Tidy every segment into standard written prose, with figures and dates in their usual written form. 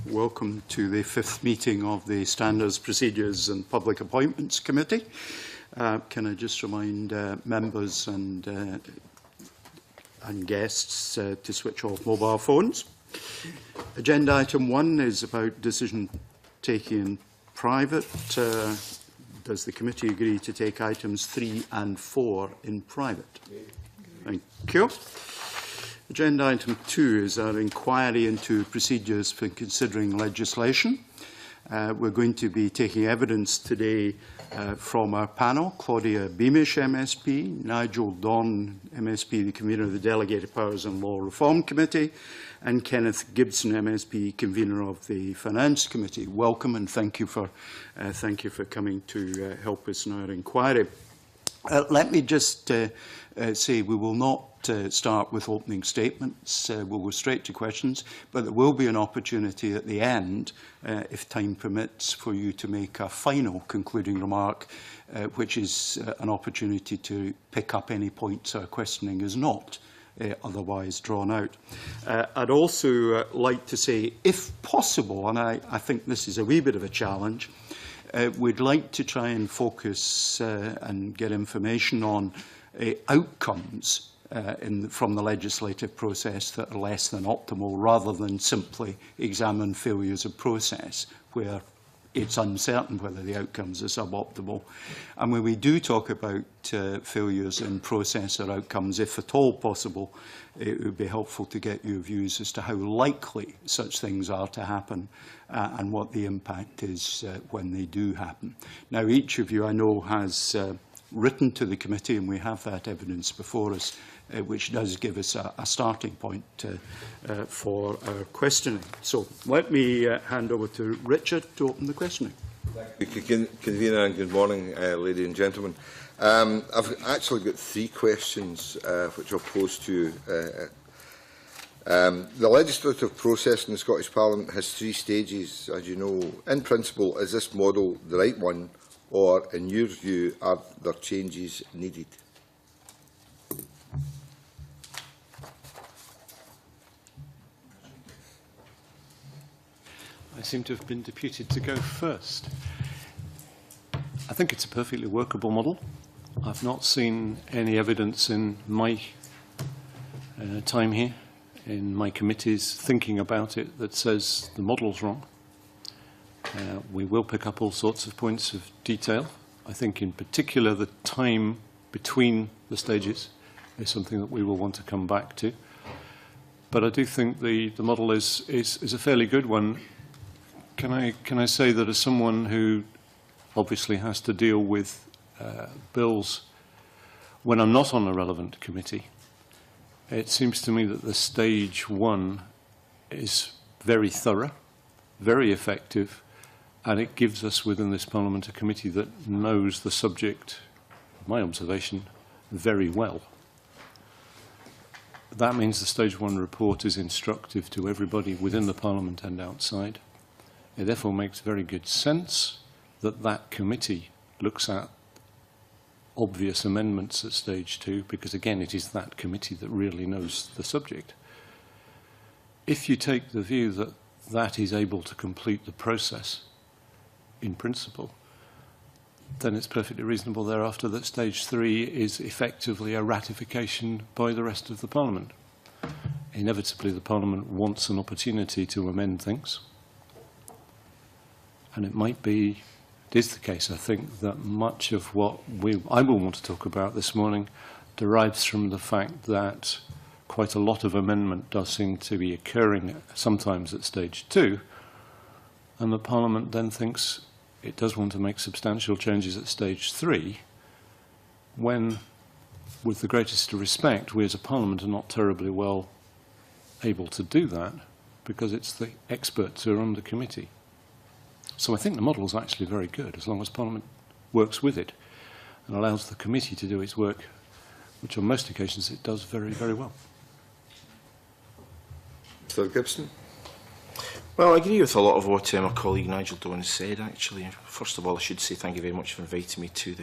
Welcome to the 5th meeting of the Standards, Procedures and Public Appointments Committee. Can I just remind members and guests to switch off mobile phones. Agenda item 1 is about decision taking in private. Does the committee agree to take items 3 and 4 in private? Thank you. Agenda item 2 is our inquiry into procedures for considering legislation. We're going to be taking evidence today from our panel: Claudia Beamish, MSP, Nigel Don, MSP, the convener of the Delegated Powers and Law Reform Committee, and Kenneth Gibson, MSP, convener of the Finance Committee. Welcome, and thank you for coming to help us in our inquiry. Let me just say we will not start with opening statements. We'll go straight to questions, but there will be an opportunity at the end, if time permits, for you to make a final concluding remark, which is an opportunity to pick up any points our questioning is not otherwise drawn out. I'd also like to say, if possible, and I think this is a wee bit of a challenge, we'd like to try and focus and get information on outcomes from the legislative process that are less than optimal, rather than simply examine failures of process where it's uncertain whether the outcomes are suboptimal. And when we do talk about failures in process or outcomes, if at all possible, it would be helpful to get your views as to how likely such things are to happen and what the impact is when they do happen. Now, each of you, I know, has written to the committee, and we have that evidence before us, which does give us a starting point for our questioning. So let me hand over to Richard to open the questioning. Thank you, Convener, and good morning, ladies and gentlemen. I've actually got 3 questions which I'll pose to you. The legislative process in the Scottish Parliament has 3 stages, as you know. In principle, is this model the right one, or, in your view, are there changes needed? I seem to have been deputed to go first. I think it's a perfectly workable model. I've not seen any evidence in my time here, in my committees, thinking about it, that says the model's wrong. We will pick up all sorts of points of detail. I think in particular the time between the stages is something that we will want to come back to. But I do think the model is a fairly good one. Can I say that as someone who obviously has to deal with bills when I'm not on a relevant committee, it seems to me that the stage 1 is very thorough, very effective, and it gives us within this Parliament a committee that knows the subject, my observation, very well. That means the stage 1 report is instructive to everybody within the Parliament and outside. It therefore makes very good sense that that committee looks at obvious amendments at stage 2, because again, it is that committee that really knows the subject. If you take the view that that is able to complete the process in principle, then it's perfectly reasonable thereafter that stage 3 is effectively a ratification by the rest of the Parliament. Inevitably, the Parliament wants an opportunity to amend things. And it might be, it is the case, I think, that much of what I will want to talk about this morning derives from the fact that quite a lot of amendment does seem to be occurring sometimes at stage 2, and the Parliament then thinks it does want to make substantial changes at stage 3, when, with the greatest respect, we as a Parliament are not terribly well able to do that, because it's the experts who are on the committee. So I think the model is actually very good, as long as Parliament works with it and allows the committee to do its work, which on most occasions it does very, very well. Mr. Gibson? Well, I agree with a lot of what my colleague Nigel Don has said, actually. First of all, I should say thank you very much for inviting me to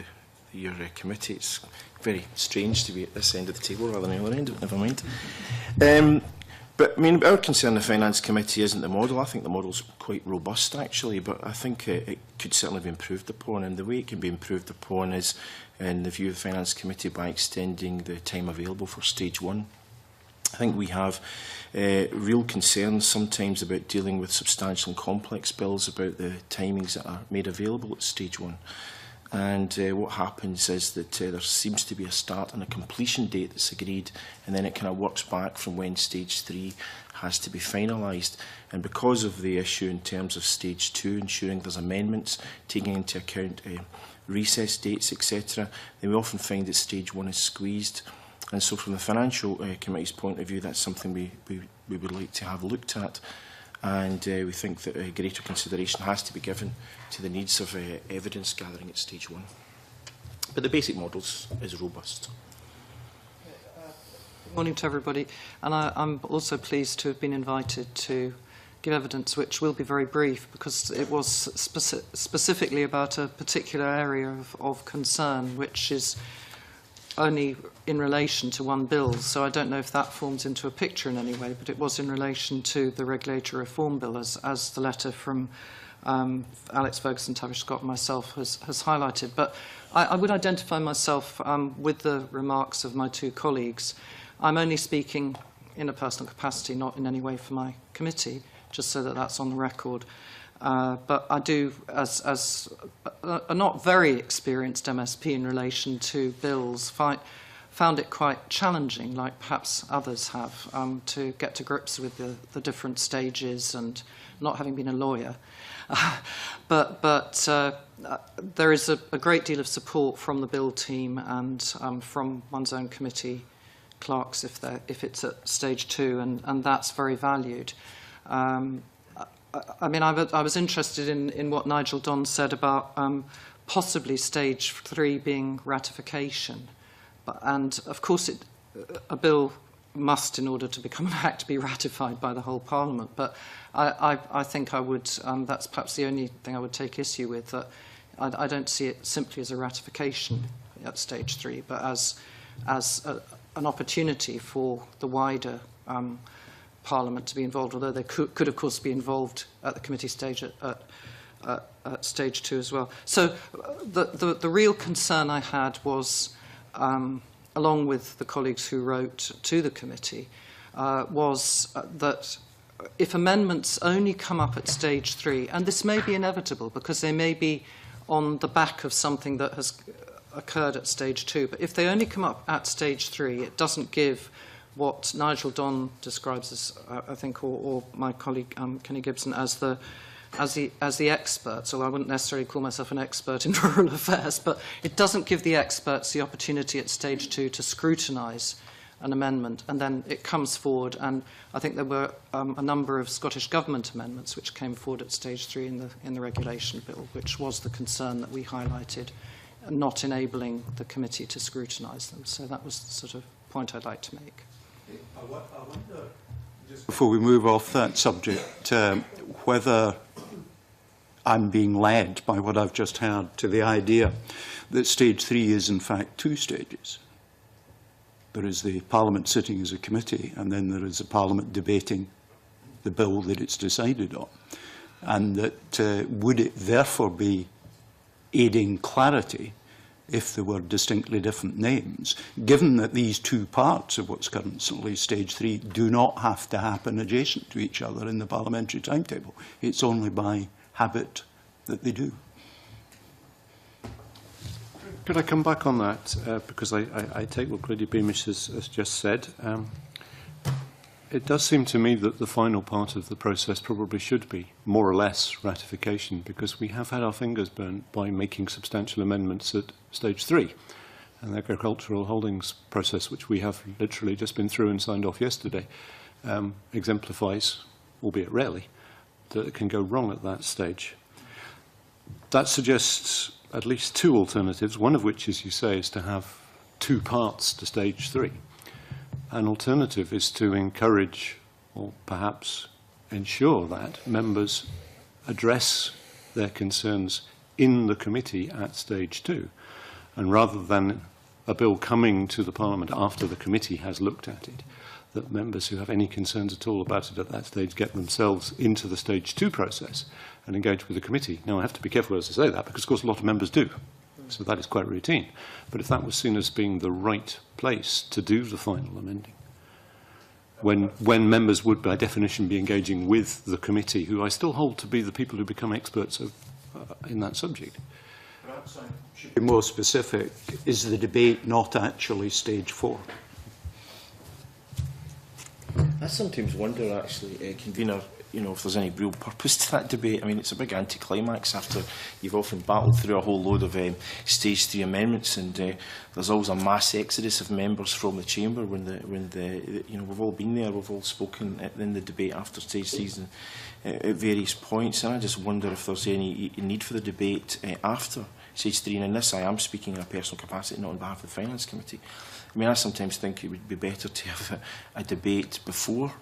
your committee. It's very strange to be at this end of the table rather than the other end, but never mind. But, I mean, our concern in the Finance Committee isn't the model. I think the model's quite robust, actually, but I think it could certainly be improved upon, and the way it can be improved upon is, in the view of the Finance Committee, by extending the time available for Stage 1. I think we have real concerns sometimes about dealing with substantial and complex bills, about the timings that are made available at Stage 1. And what happens is that there seems to be a start and a completion date that's agreed, and then it kind of works back from when Stage 3 has to be finalised. And because of the issue in terms of Stage 2, ensuring there's amendments, taking into account recess dates, etc., then we often find that Stage 1 is squeezed. And so from the Financial Committee's point of view, that's something we would like to have looked at. And we think that greater consideration has to be given to the needs of evidence gathering at Stage 1. But the basic model is robust. Good morning to everybody. And I'm also pleased to have been invited to give evidence which will be very brief, because it was specifically about a particular area of concern, which is only in relation to one bill, so I don't know if that forms into a picture in any way, but it was in relation to the Regulatory Reform Bill, as the letter from Alex Ferguson, Tavish Scott and myself has highlighted. But I would identify myself with the remarks of my two colleagues. I'm only speaking in a personal capacity, not in any way for my committee, just so that that's on the record. But I do, as a not very experienced MSP in relation to bills, found it quite challenging, like perhaps others have, to get to grips with the different stages, and not having been a lawyer. But there is a great deal of support from the bill team and from one's own committee clerks if it's at Stage 2, and that's very valued. I mean, I was interested in what Nigel Donne said about possibly Stage 3 being ratification. And, of course, a bill must, in order to become an act, be ratified by the whole Parliament. But I think I would, that's perhaps the only thing I would take issue with, that I don't see it simply as a ratification at Stage 3, but as an opportunity for the wider Parliament to be involved, although they could of course be involved at the committee stage at Stage 2 as well. So the real concern I had was, along with the colleagues who wrote to the committee, was that if amendments only come up at Stage 3, and this may be inevitable because they may be on the back of something that has occurred at Stage 2, but if they only come up at Stage 3, it doesn't give what Nigel Donne describes as, I think, or my colleague Kenny Gibson, as the experts, although I wouldn't necessarily call myself an expert in rural affairs, but it doesn't give the experts the opportunity at Stage 2 to scrutinise an amendment, and then it comes forward, and I think there were a number of Scottish Government amendments which came forward at Stage 3 in the regulation bill, which was the concern that we highlighted, not enabling the committee to scrutinise them. So that was the sort of point I'd like to make. I wonder, just before we move off that subject, whether I'm being led by what I've just heard to the idea that Stage 3 is in fact two stages. There is the Parliament sitting as a committee, and then there is a Parliament debating the bill that it's decided on. And that would it therefore be aiding clarity if there were distinctly different names, given that these two parts of what's currently Stage 3 do not have to happen adjacent to each other in the parliamentary timetable. It's only by habit that they do. Could I come back on that? Because I take what Grady Beamish has just said. It does seem to me that the final part of the process probably should be more or less ratification, because we have had our fingers burnt by making substantial amendments at Stage 3. And the agricultural holdings process, which we have literally just been through and signed off yesterday, exemplifies, albeit rarely, that it can go wrong at that stage. That suggests at least two alternatives, one of which, as you say, is to have two parts to Stage 3. An alternative is to encourage, or perhaps ensure, that members address their concerns in the committee at Stage 2. And rather than a bill coming to the Parliament after the committee has looked at it, that members who have any concerns at all about it at that stage get themselves into the stage 2 process and engage with the committee. Now, I have to be careful as I say that, because, of course, a lot of members do. So that is quite routine. But if that was seen as being the right place to do the final amending, when members would, by definition, be engaging with the committee, who I still hold to be the people who become experts in that subject. Perhaps I should be more specific. Is the debate not actually stage 4? I sometimes wonder, actually, convener, if there's any real purpose to that debate. I mean, it's a big anticlimax after you've often battled through a whole load of stage 3 amendments, and there's always a mass exodus of members from the chamber when we've all been there, we've all spoken in the debate after stage 3 at various points, and I just wonder if there's any need for the debate after stage 3. And in this, I am speaking in a personal capacity, not on behalf of the Finance Committee. I mean, I sometimes think it would be better to have a debate before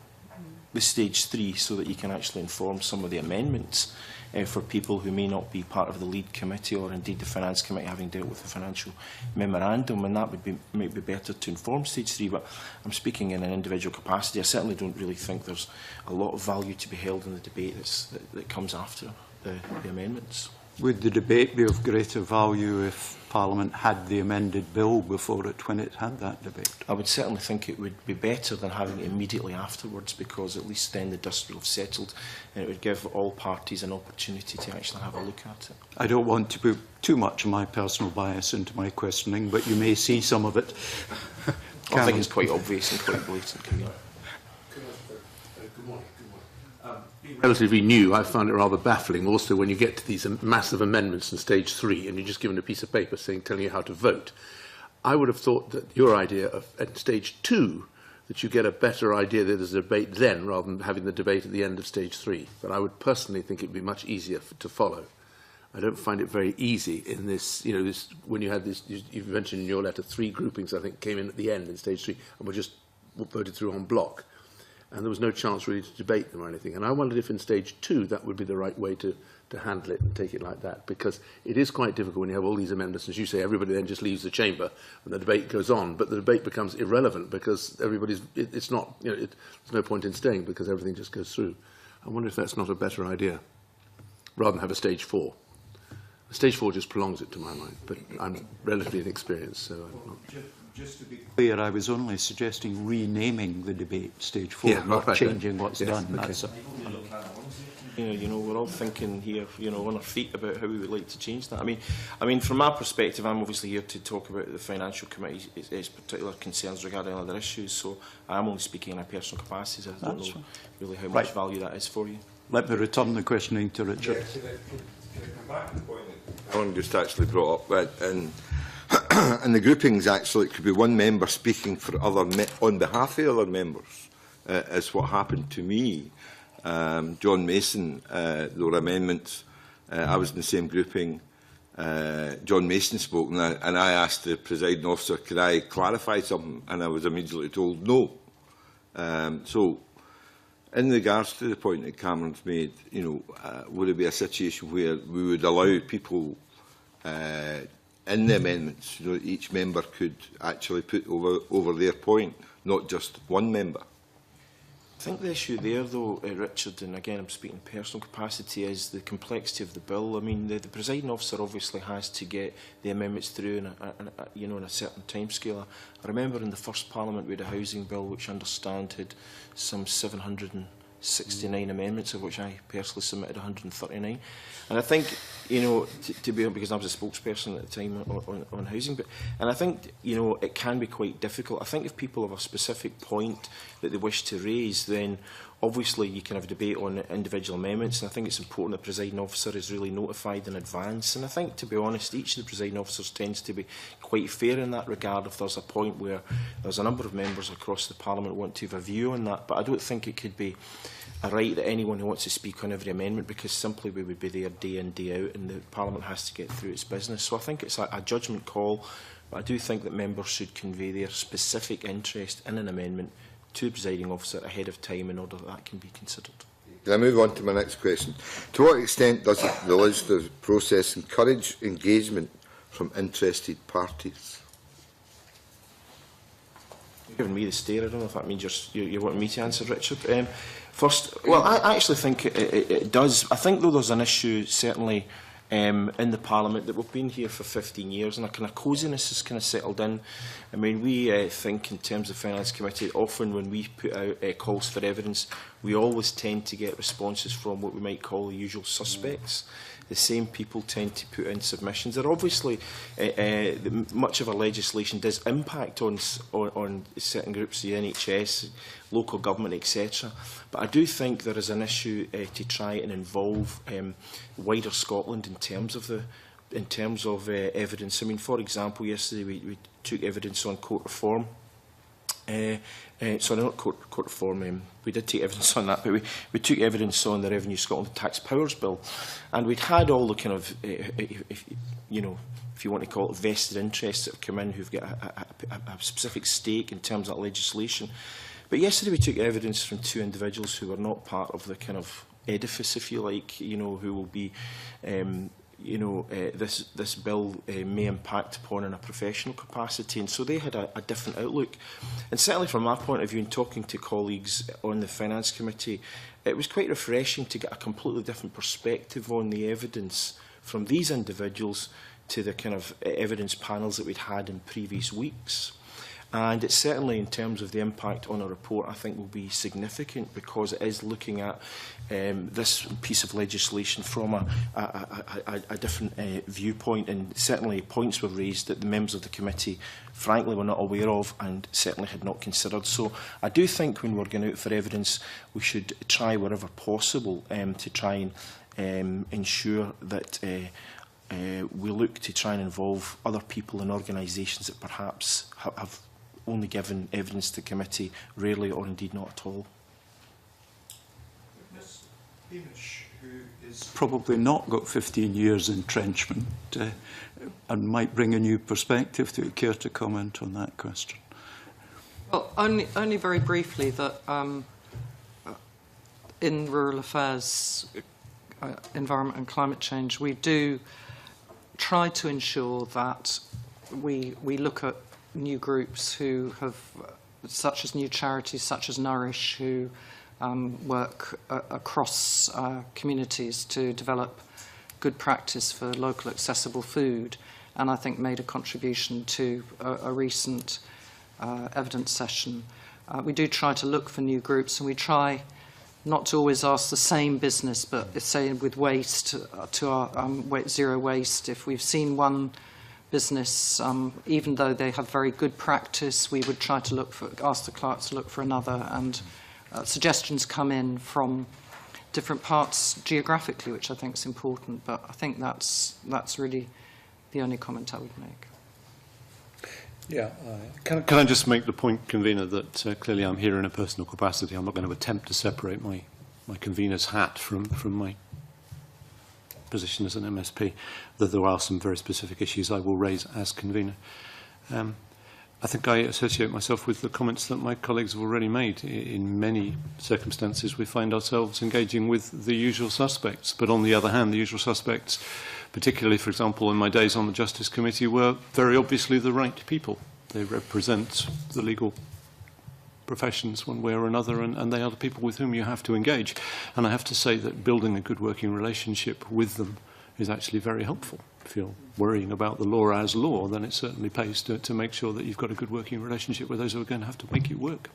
the stage 3, so that you can actually inform some of the amendments for people who may not be part of the lead committee, or indeed the Finance Committee, having dealt with the financial memorandum, and that might be better to inform stage 3. But I'm speaking in an individual capacity. I certainly don't really think there's a lot of value to be held in the debate that comes after the amendments. Would the debate be of greater value if Parliament had the amended bill before it, when it had that debate? I would certainly think it would be better than having it immediately afterwards, because at least then the dust will have settled, and it would give all parties an opportunity to actually have a look at it. I don't want to put too much of my personal bias into my questioning, but you may see some of it. I think it's quite obvious and quite blatant. Good morning. Relatively new, I found it rather baffling also when you get to these massive amendments in stage 3 and you're just given a piece of paper telling you how to vote. I would have thought that your idea of at stage 2 that you get a better idea that there's a debate then rather than having the debate at the end of stage 3. But I would personally think it would be much easier to follow. I don't find it very easy in this, when you had this, you've mentioned in your letter 3 groupings, I think, came in at the end in stage 3 and were just voted through en bloc. And there was no chance really to debate them or anything. And I wondered if in stage 2 that would be the right way to handle it and take it like that, because it is quite difficult when you have all these amendments. As you say, everybody then just leaves the chamber and the debate goes on, but the debate becomes irrelevant because it's not, there's no point in staying because everything just goes through. I wonder if that's not a better idea, rather than have a stage 4. A stage 4 just prolongs it to my mind, but I'm relatively inexperienced, so I'm not... Just to be clear, I was only suggesting renaming the debate stage 4, not changing what's done. Okay. That's we're all thinking here, on our feet about how we would like to change that. I mean, from my perspective, I'm obviously here to talk about the Financial Committee's particular concerns regarding other issues, so I'm only speaking in a personal capacity, so I don't know really how much value that is for you. Let me return the questioning to Richard. Yeah, can I come back to the point that Alan just actually brought up, and the groupings actually, it could be one member speaking for on behalf of other members, is what happened to me. John Mason, there were amendments. I was in the same grouping. John Mason spoke, and I asked the presiding officer, could I clarify something? And I was immediately told no. So, in regards to the point that Cameron's made, would it be a situation where we would allow people in the amendments, each member could actually put over their point, not just one member? I think the issue there, though, Richard, and again I'm speaking in personal capacity, is the complexity of the bill. I mean, the presiding officer obviously has to get the amendments through in a certain timescale. I remember in the first Parliament we had a housing bill which I understand had some 769 amendments, of which I personally submitted 139. And I think, to be, because I was a spokesperson at the time on housing, and I think, it can be quite difficult. I think if people have a specific point that they wish to raise, then obviously you can have a debate on individual amendments, and I think it's important the presiding officer is really notified in advance. And I think, to be honest, each of the presiding officers tends to be quite fair in that regard if there's a point where there's a number of members across the Parliament who want to have a view on that. But I don't think it could be a right that anyone who wants to speak on every amendment, because simply we would be there day in, day out, and the Parliament has to get through its business. So I think it's a judgment call, but I do think that members should convey their specific interest in an amendment to the presiding officer ahead of time in order that can be considered. Can I move on to my next question? To what extent does the legislative process encourage engagement from interested parties? You're giving me the stare. I don't know if that means you're wanting me to answer, Richard. First, well, I actually think it does. I think, though, there's an issue, certainly, in the Parliament, that we've been here for 15 years and a kind of coziness has kind of settled in. I mean, we think in terms of Finance Committee, often when we put out calls for evidence, we always tend to get responses from what we might call the usual suspects. The same people tend to put in submissions. There obviously, much of our legislation does impact on certain groups, the NHS, local government, etc. But I do think there is an issue to try and involve wider Scotland in terms of evidence. I mean, for example, yesterday we took evidence on court reform. Sorry, not court reform. We did take evidence on that, but we took evidence on the Revenue Scotland Tax Powers Bill, and we'd had all the kind of, if you want to call it, vested interests that have come in, who've got a specific stake in terms of that legislation. But yesterday we took evidence from two individuals who were not part of the kind of edifice, if you like, who will be this bill may impact upon in a professional capacity, and so they had a different outlook. And certainly from my point of view, in talking to colleagues on the Finance Committee, it was quite refreshing to get a completely different perspective on the evidence from these individuals to the kind of evidence panels that we'd had in previous weeks. And it's certainly, in terms of the impact on a report, I think will be significant, because it is looking at this piece of legislation from a different viewpoint, and certainly points were raised that the members of the committee frankly were not aware of and certainly had not considered. So I do think when we're going out for evidence, we should try wherever possible to try and ensure that we look to try and involve other people and organisations that perhaps have only given evidence to the committee rarely or indeed not at all. Ms Beamish, who is probably not got 15 years entrenchment and might bring a new perspective, do you care to comment on that question? Well, only very briefly that in rural affairs, environment and climate change, we do try to ensure that we look at new groups who have, such as new charities, such as Nourish, who work across communities to develop good practice for local accessible food, and I think made a contribution to a recent evidence session. We do try to look for new groups, and we try not to always ask the same business, but say with waste, to our zero waste, if we've seen one business, even though they have very good practice, we would try to ask the clerks to look for another, and suggestions come in from different parts geographically, which I think is important. But I think that's really the only comment I would make. Yeah, can I just make the point, convener, that clearly I'm here in a personal capacity. I'm not going to attempt to separate my convener's hat from my position as an MSP, though there are some very specific issues I will raise as convener. I think I associate myself with the comments that my colleagues have already made. In many circumstances, we find ourselves engaging with the usual suspects, but on the other hand, the usual suspects, particularly, for example, in my days on the Justice Committee, were very obviously the right people. They represent the legal professions one way or another, and they are the people with whom you have to engage. And I have to say that building a good working relationship with them is actually very helpful. If you're worrying about the law as law, then it certainly pays to make sure that you've got a good working relationship with those who are going to have to make it work.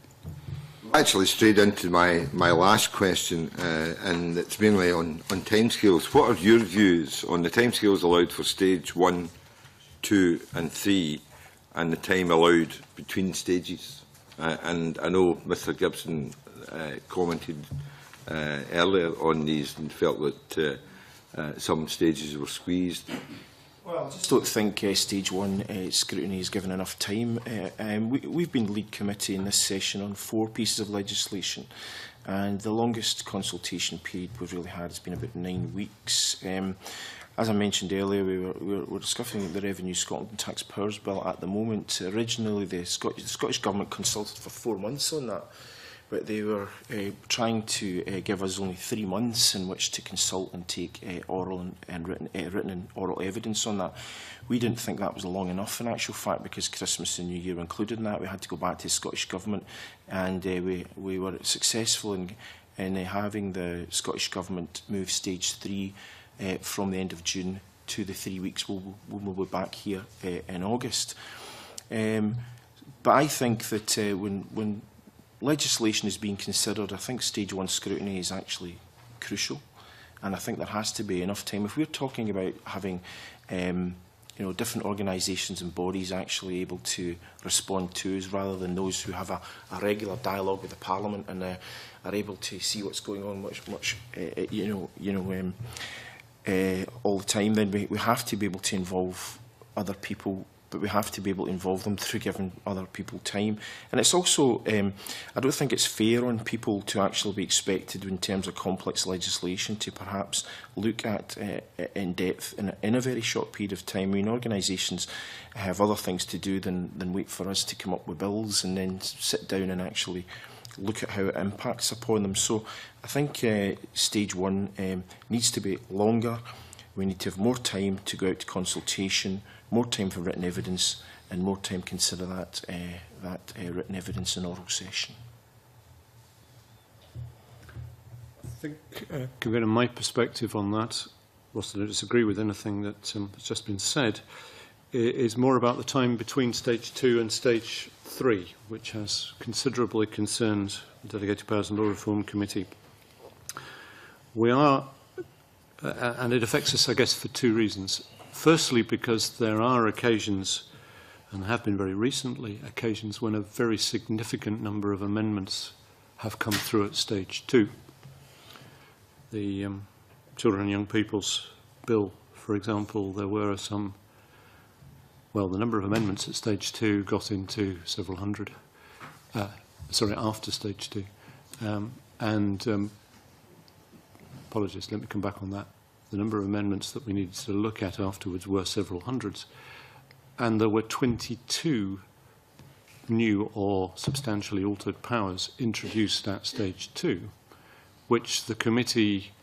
Actually, straight into my last question, and it's mainly on timescales. What are your views on the timescales allowed for stage 1, 2 and 3, and the time allowed between stages? And I know Mr Gibson commented earlier on these and felt that some stages were squeezed. Well, I just don't think stage 1 scrutiny is given enough time. We've been lead committee in this session on 4 pieces of legislation, and the longest consultation period we've really had has been about 9 weeks. As I mentioned earlier, we're discussing the Revenue Scotland Tax Powers Bill at the moment. Originally, the Scottish Government consulted for 4 months on that. but they were trying to give us only 3 months in which to consult and take oral and written and oral evidence on that. We didn't think that was long enough in actual fact, because Christmas and New Year were included in that. We had to go back to the Scottish Government, and we were successful in having the Scottish Government move stage 3 from the end of June to the 3 weeks we'll be back here in August. But I think that when legislation is being considered, I think stage 1 scrutiny is actually crucial, and I think there has to be enough time. If we're talking about having different organisations and bodies actually able to respond to us, rather than those who have a regular dialogue with the Parliament and are able to see what's going on all the time, then we have to be able to involve other people, but we have to be able to involve them through giving other people time. And it's also, I don't think it's fair on people to actually be expected in terms of complex legislation to perhaps look at in depth in a very short period of time. I mean, organisations have other things to do than wait for us to come up with bills and then sit down and actually look at how it impacts upon them. So I think stage 1 needs to be longer. We need to have more time to go out to consultation, more time for written evidence, and more time to consider that written evidence in oral session. I think, given my perspective on that, whilst I don't disagree with anything that has just been said, is more about the time between stage 2 and stage 3, which has considerably concerned the Delegated Powers and Law Reform Committee. We are, and it affects us, I guess, for 2 reasons. Firstly, because there are occasions, and have been very recently, occasions when a very significant number of amendments have come through at stage 2. The Children and Young People's Bill, for example, there were some, well, the number of amendments at stage 2 got into several hundred, after stage 2. Apologies, let me come back on that. The number of amendments that we needed to look at afterwards were several hundreds. And there were 22 new or substantially altered powers introduced at stage 2, which the committee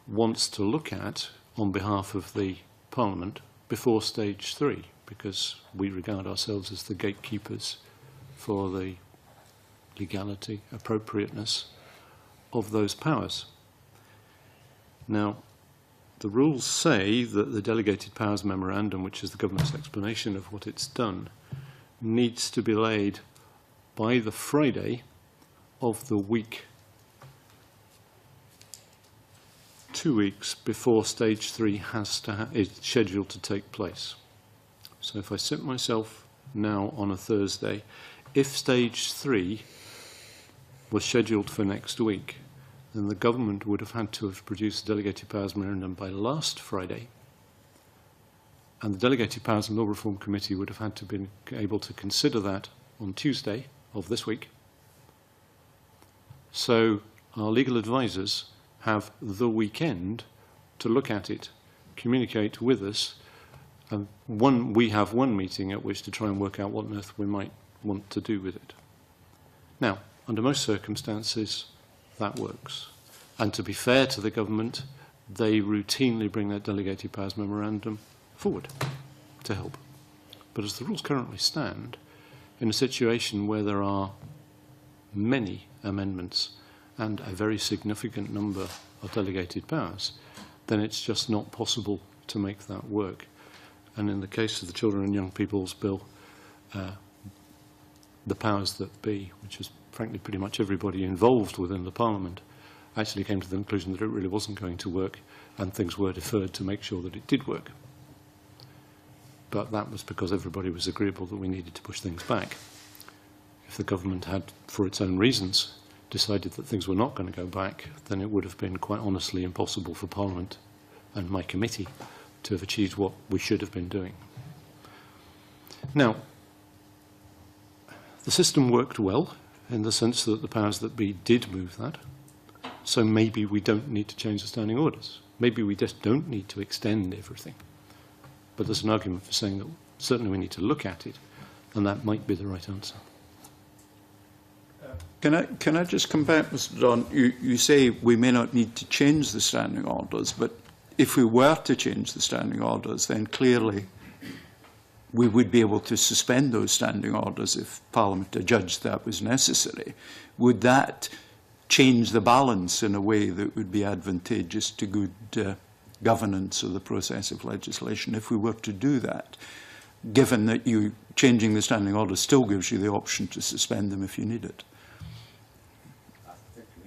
wants to look at on behalf of the Parliament before stage 3, because we regard ourselves as the gatekeepers for the legality, appropriateness of those powers. Now, the rules say that the Delegated Powers Memorandum, which is the government's explanation of what it's done, needs to be laid by the Friday of the week 2 weeks before stage 3 is scheduled to take place. So if I sit myself now on a Thursday, if stage 3 was scheduled for next week, then the government would have had to have produced the Delegated Powers Memorandum by last Friday, and the Delegated Powers and Law Reform Committee would have had to be able to consider that on Tuesday of this week. So our legal advisors have the weekend to look at it, communicate with us, and we have one meeting at which to try and work out what on earth we might want to do with it. Now, under most circumstances, that works. And to be fair to the government, they routinely bring their Delegated Powers Memorandum forward to help. But as the rules currently stand, in a situation where there are many amendments and a very significant number of delegated powers, then it's just not possible to make that work. And in the case of the Children and Young People's Bill, the powers that be, which is frankly pretty much everybody involved within the Parliament, actually came to the conclusion that it really wasn't going to work, and things were deferred to make sure that it did work. But that was because everybody was agreeable that we needed to push things back. If the government had, for its own reasons, decided that things were not going to go back, then it would have been quite honestly impossible for Parliament and my committee to have achieved what we should have been doing. Now, the system worked well in the sense that the powers that be did move that. So maybe we don't need to change the standing orders. Maybe we just don't need to extend everything. But there's an argument for saying that certainly we need to look at it, and that might be the right answer. Can I just come back, Mr. Don? You say we may not need to change the standing orders, but if we were to change the standing orders, then clearly we would be able to suspend those standing orders if Parliament adjudged that was necessary. Would that change the balance in a way that would be advantageous to good governance of the process of legislation if we were to do that, given that changing the standing orders still gives you the option to suspend them if you need it?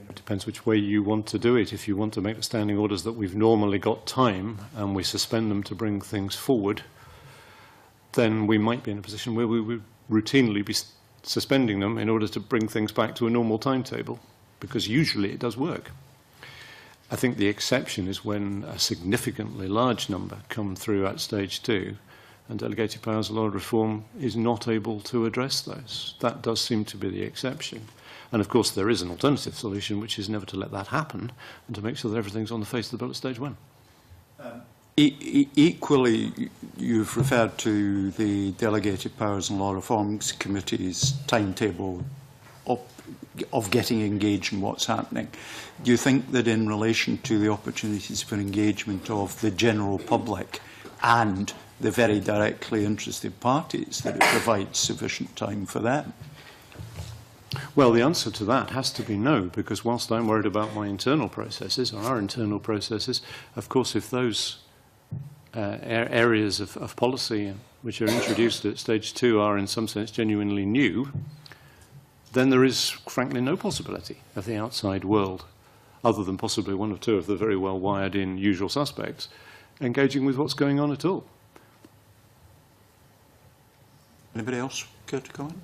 It depends which way you want to do it. If you want to make the standing orders that we've normally got time and we suspend them to bring things forward, then we might be in a position where we would routinely be suspending them in order to bring things back to a normal timetable, because usually it does work. I think the exception is when a significantly large number come through at stage 2 and delegated powers law reform is not able to address those. That does seem to be the exception. And of course there is an alternative solution, which is never to let that happen and to make sure that everything's on the face of the bill at stage 1. Equally, you've referred to the Delegated Powers and Law Reforms Committee's timetable of getting engaged in what's happening. Do you think that in relation to the opportunities for engagement of the general public and the very directly interested parties, that it provides sufficient time for them? Well, the answer to that has to be no, because whilst I'm worried about my internal processes, or our internal processes, of course, if those areas of policy which are introduced at stage 2 are in some sense genuinely new, then there is frankly no possibility of the outside world, other than possibly one or two of the very well wired in usual suspects, engaging with what's going on at all. Anybody else care to comment?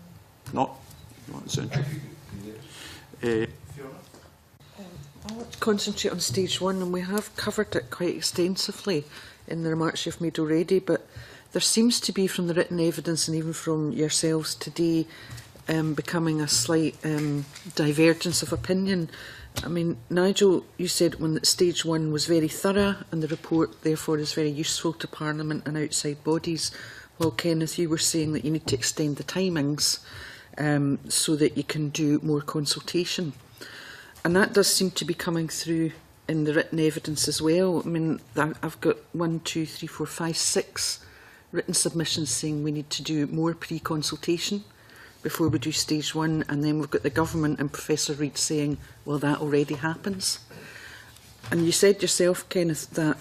Not essential. I want to concentrate on stage 1, and we have covered it quite extensively in the remarks you've made already, but there seems to be, from the written evidence and even from yourselves today, becoming a slight divergence of opinion. I mean, Nigel, you said that stage 1 was very thorough and the report therefore is very useful to Parliament and outside bodies, while Kenneth, you were saying that you need to extend the timings so that you can do more consultation. And that does seem to be coming through in the written evidence as well. I mean, I've got 1, 2, 3, 4, 5, 6 written submissions saying we need to do more pre-consultation before we do stage 1, and then we've got the government and Professor Reid saying, well, that already happens. And you said yourself, Kenneth, that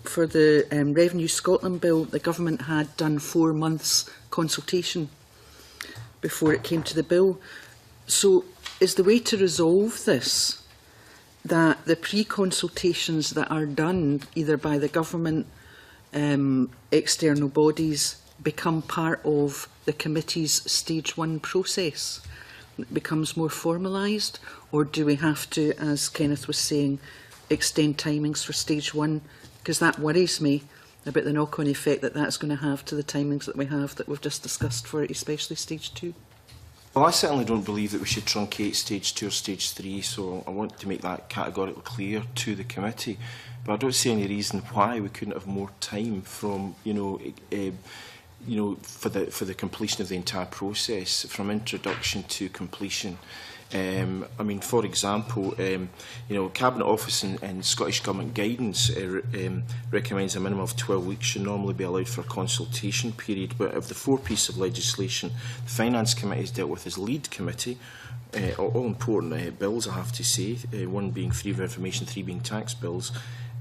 for the Revenue Scotland Bill, the government had done 4 months consultation before it came to the bill. So is the way to resolve this that the pre-consultations that are done either by the government, external bodies, become part of the committee's stage 1 process? It becomes more formalised, or do we have to, as Kenneth was saying, extend timings for stage 1? Because that worries me about the knock-on effect that that's going to have to the timings that we have that we've just discussed for especially stage 2. Well, I certainly don't believe that we should truncate stage 2 or stage 3, so I want to make that categorically clear to the committee. But I don't see any reason why we couldn't have more time from, for the completion of the entire process, from introduction to completion. I mean, for example, Cabinet Office and Scottish Government guidance recommends a minimum of 12 weeks should normally be allowed for a consultation period. But of the 4 pieces of legislation the Finance Committee has dealt with as lead committee, all important bills, I have to say, 1 being freedom of information, 3 being tax bills,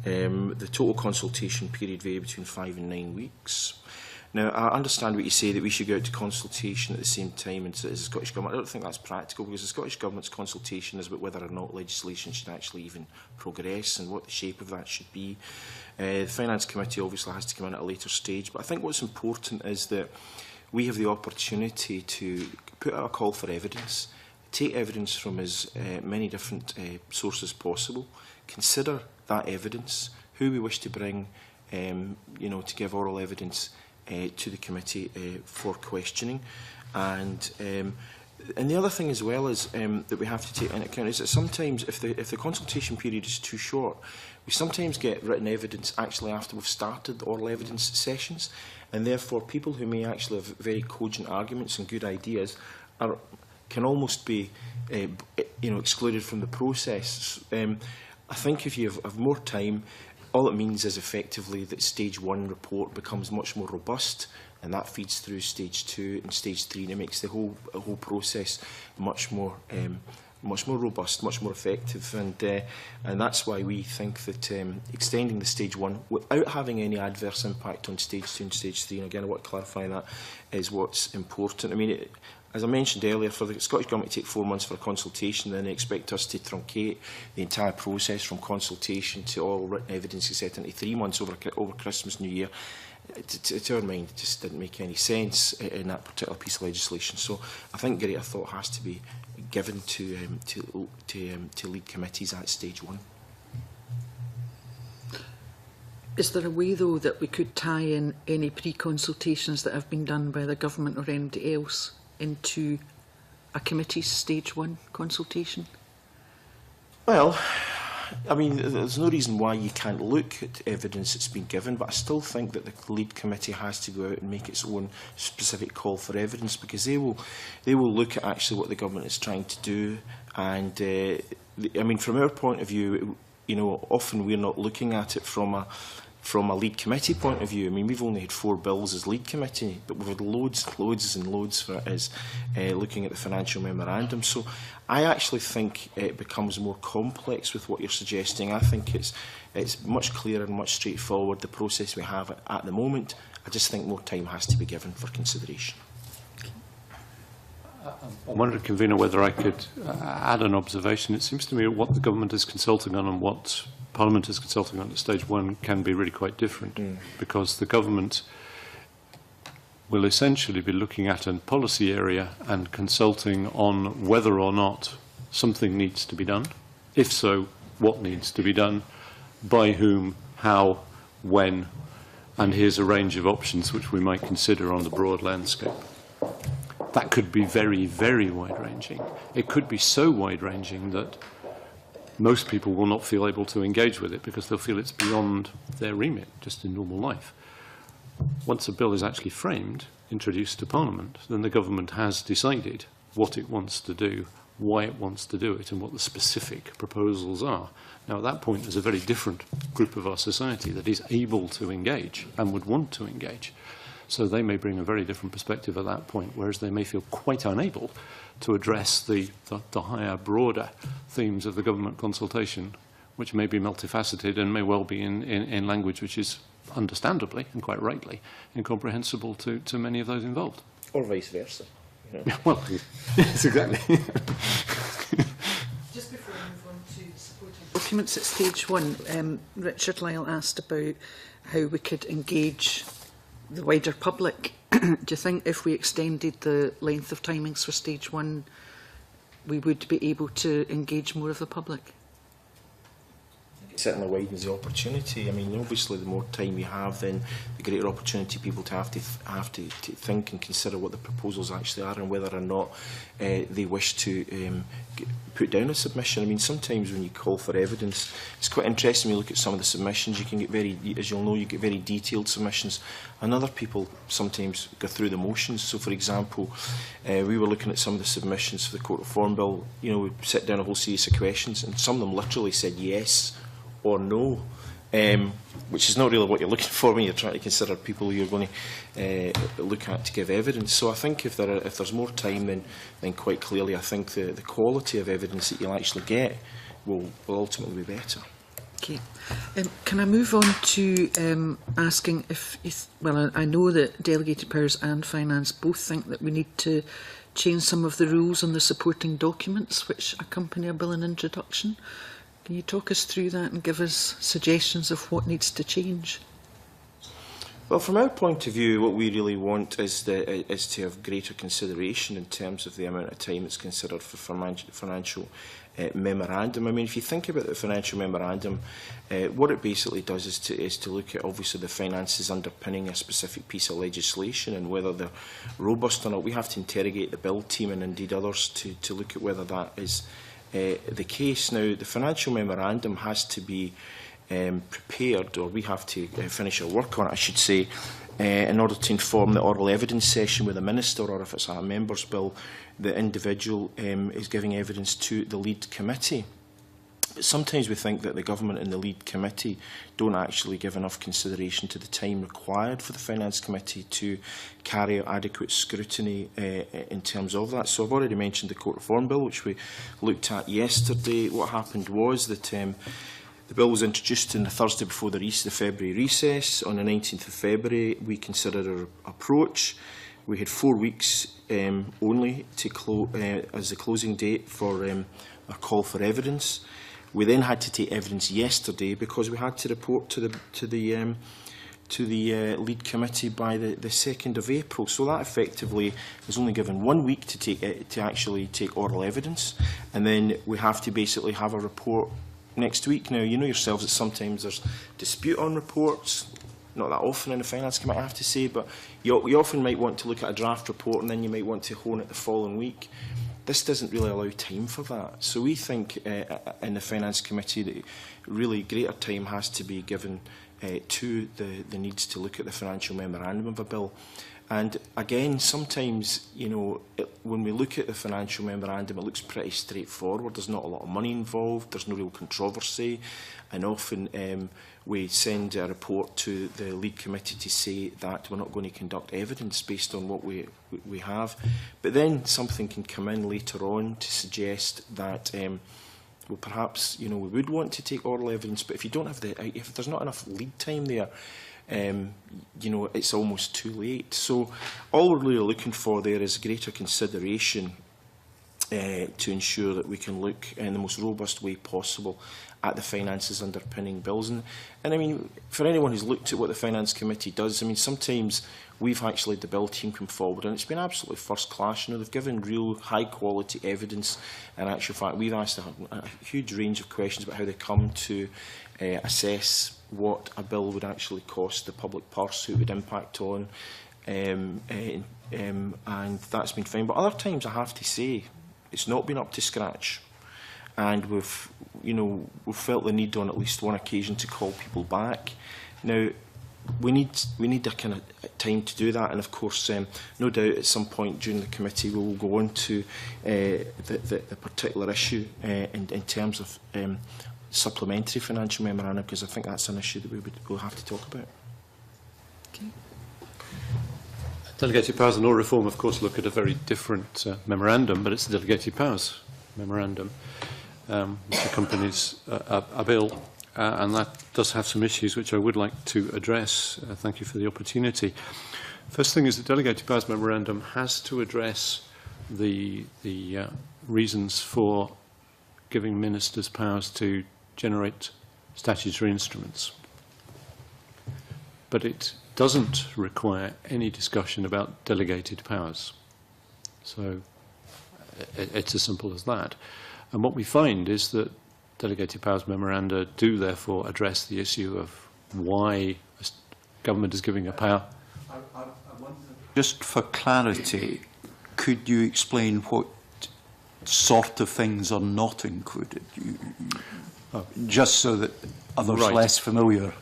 the total consultation period vary between 5 and 9 weeks. Now, I understand what you say, that we should go out to consultation at the same time as the Scottish Government. I don't think that's practical, because the Scottish Government's consultation is about whether or not legislation should actually even progress and what the shape of that should be. The Finance Committee obviously has to come in at a later stage, but I think what's important is that we have the opportunity to put out a call for evidence, take evidence from as many different sources possible, consider that evidence, who we wish to bring, to give oral evidence to the committee for questioning, and the other thing as well is that we have to take into account is that sometimes if the consultation period is too short, we sometimes get written evidence actually after we've started the oral evidence sessions, and therefore people who may actually have very cogent arguments and good ideas are can almost be excluded from the process. I think if you have more time, all it means is effectively that stage 1 report becomes much more robust, and that feeds through stage 2 and stage 3, and it makes the whole process much more robust, much more effective, and that's why we think that extending the stage 1 without having any adverse impact on stage 2 and stage 3, and again I want to clarify that, is what's important. I mean, as I mentioned earlier, for the Scottish Government to take 4 months for a consultation, then they expect us to truncate the entire process from consultation to all written evidence set into 3 months over Christmas, New Year. To our mind, it just didn't make any sense in that particular piece of legislation. So I think greater thought has to be given to lead committees at stage 1. Is there a way, though, that we could tie in any pre-consultations that have been done by the government or anybody else into a committee's stage 1 consultation? Well, I mean, there's no reason why you can't look at evidence that's been given, but I still think that the lead committee has to go out and make its own specific call for evidence, because they will look at actually what the government is trying to do. And I mean, from our point of view, often we're not looking at it from a lead committee point of view. I mean, we've only had 4 bills as lead committee, but we've had loads and loads for it as looking at the financial memorandum. So I actually think it becomes more complex with what you're suggesting. I think it's much clearer and much straightforward, the process we have at the moment. I just think more time has to be given for consideration. I wondered, Convener, whether I could add an observation. It seems to me what the government is consulting on and what Parliament is consulting on at stage 1 can be really quite different, because the government will essentially be looking at a policy area and consulting on whether or not something needs to be done. If so, what needs to be done, by whom, how, when, and here's a range of options which we might consider on the broad landscape. That could be very, very wide-ranging. It could be so wide-ranging that most people will not feel able to engage with it because they'll feel it's beyond their remit, just in normal life. Once a bill is actually framed, introduced to Parliament, then the government has decided what it wants to do, why it wants to do it, and what the specific proposals are. Now, at that point, there's a very different group of our society that is able to engage and would want to engage. So they may bring a very different perspective at that point, whereas they may feel quite unable to address the higher, broader themes of the government consultation, which may be multifaceted and may well be in language which is understandably and quite rightly incomprehensible to many of those involved. Or vice versa. Well, yes, exactly. Just before I move on to supporting documents at stage 1, Richard Lyle asked about how we could engage the wider public. Do you think if we extended the length of timings for stage 1, we would be able to engage more of the public? It certainly widens the opportunity. I mean, obviously, the more time you have, then the greater opportunity people to have to think and consider what the proposals actually are and whether or not they wish to put down a submission. I mean, sometimes when you call for evidence, it's quite interesting when you look at some of the submissions. You can get as you'll know, you get very detailed submissions, and other people sometimes go through the motions. So, for example, we were looking at some of the submissions for the Court Reform Bill. We set down a whole series of questions, and some of them literally said yes or no, which is not really what you're looking for when you're trying to consider people you're going to look at to give evidence. So I think if there's more time, then quite clearly I think the quality of evidence that you'll actually get will ultimately be better. Okay. Can I move on to asking well, I know that Delegated Powers and Finance both think that we need to change some of the rules on the supporting documents which accompany a bill in introduction. Can you talk us through that and give us suggestions of what needs to change? Well, from our point of view, what we really want is to have greater consideration in terms of the amount of time it's considered for financial memorandum. I mean, if you think about the financial memorandum, what it basically does is to look at, obviously, the finances underpinning a specific piece of legislation and whether they're robust or not. We have to interrogate the bill team and indeed others to look at whether that is the case. Now, the financial memorandum has to be prepared, or we have to finish our work on it, I should say, in order to inform the oral evidence session with a minister, or if it's a member's bill, the individual is giving evidence to the lead committee. But sometimes we think that the government and the lead committee don't actually give enough consideration to the time required for the Finance Committee to carry out adequate scrutiny in terms of that. So I've already mentioned the Court Reform Bill, which we looked at yesterday. What happened was that the bill was introduced on the Thursday before the February recess. On the 19th of February, we considered our approach. We had 4 weeks only to as the closing date for our call for evidence. We then had to take evidence yesterday because we had to report to the lead committee by the 2nd of April. So that effectively was only given 1 week to actually take oral evidence, and then we have to basically have a report next week. Now, you know yourselves that sometimes there's dispute on reports. Not that often in the Finance Committee, I have to say, but you often might want to look at a draft report and then you might want to hone it the following week. This doesn't really allow time for that. So we think in the Finance Committee that really greater time has to be given to the needs to look at the financial memorandum of a bill. And again, sometimes, you know, when we look at the financial memorandum, it looks pretty straightforward. There's not a lot of money involved. There's no real controversy. And often we send a report to the lead committee to say that we're not going to conduct evidence based on what we have. But then something can come in later on to suggest that well, perhaps, you know, we would want to take oral evidence, but if you don't have if there's not enough lead time there, you know, it's almost too late. So all we're really looking for there is greater consideration to ensure that we can look in the most robust way possible at the finances underpinning bills. And I mean, for anyone who's looked at what the Finance Committee does, I mean, sometimes we've actually had the bill team come forward and it's been absolutely first class. You know, they've given real high quality evidence. In actual fact, we've asked a huge range of questions about how they come to assess what a bill would actually cost the public purse, who it would impact on, and that's been fine. But other times, I have to say, it's not been up to scratch, and we've felt the need on at least one occasion to call people back. Now, we need a kind of time to do that, and of course, no doubt at some point during the committee we will go on to the particular issue in terms of supplementary financial memorandum, because I think that's an issue that we'll have to talk about. Okay. Delegated powers and law reform, of course, look at a very different memorandum, but it's the delegated powers memorandum which accompanies a bill, and that does have some issues which I would like to address. Thank you for the opportunity. First thing is the delegated powers memorandum has to address the reasons for giving ministers powers to generate statutory instruments. But it doesn't require any discussion about delegated powers. So it's as simple as that. And what we find is that delegated powers memoranda do therefore address the issue of why a government is giving a power. I wonder, just for clarity, could you explain what sort of things are not included? Just so that others less familiar.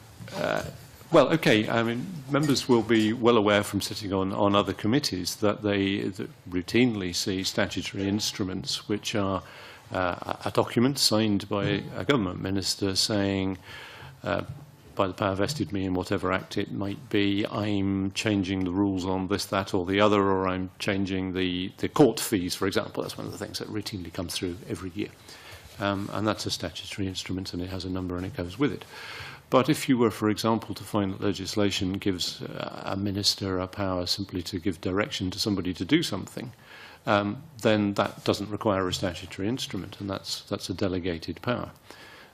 Well, okay. I mean, members will be well aware from sitting on other committees that they routinely see statutory instruments which are a document signed by a government minister saying, by the power vested me in whatever act it might be, I'm changing the rules on this, that or the other, or I'm changing the court fees, for example. That's one of the things that routinely comes through every year. And that's a statutory instrument, and it has a number and it goes with it. But if you were, for example, to find that legislation gives a minister a power simply to give direction to somebody to do something, then that doesn't require a statutory instrument, and that's a delegated power.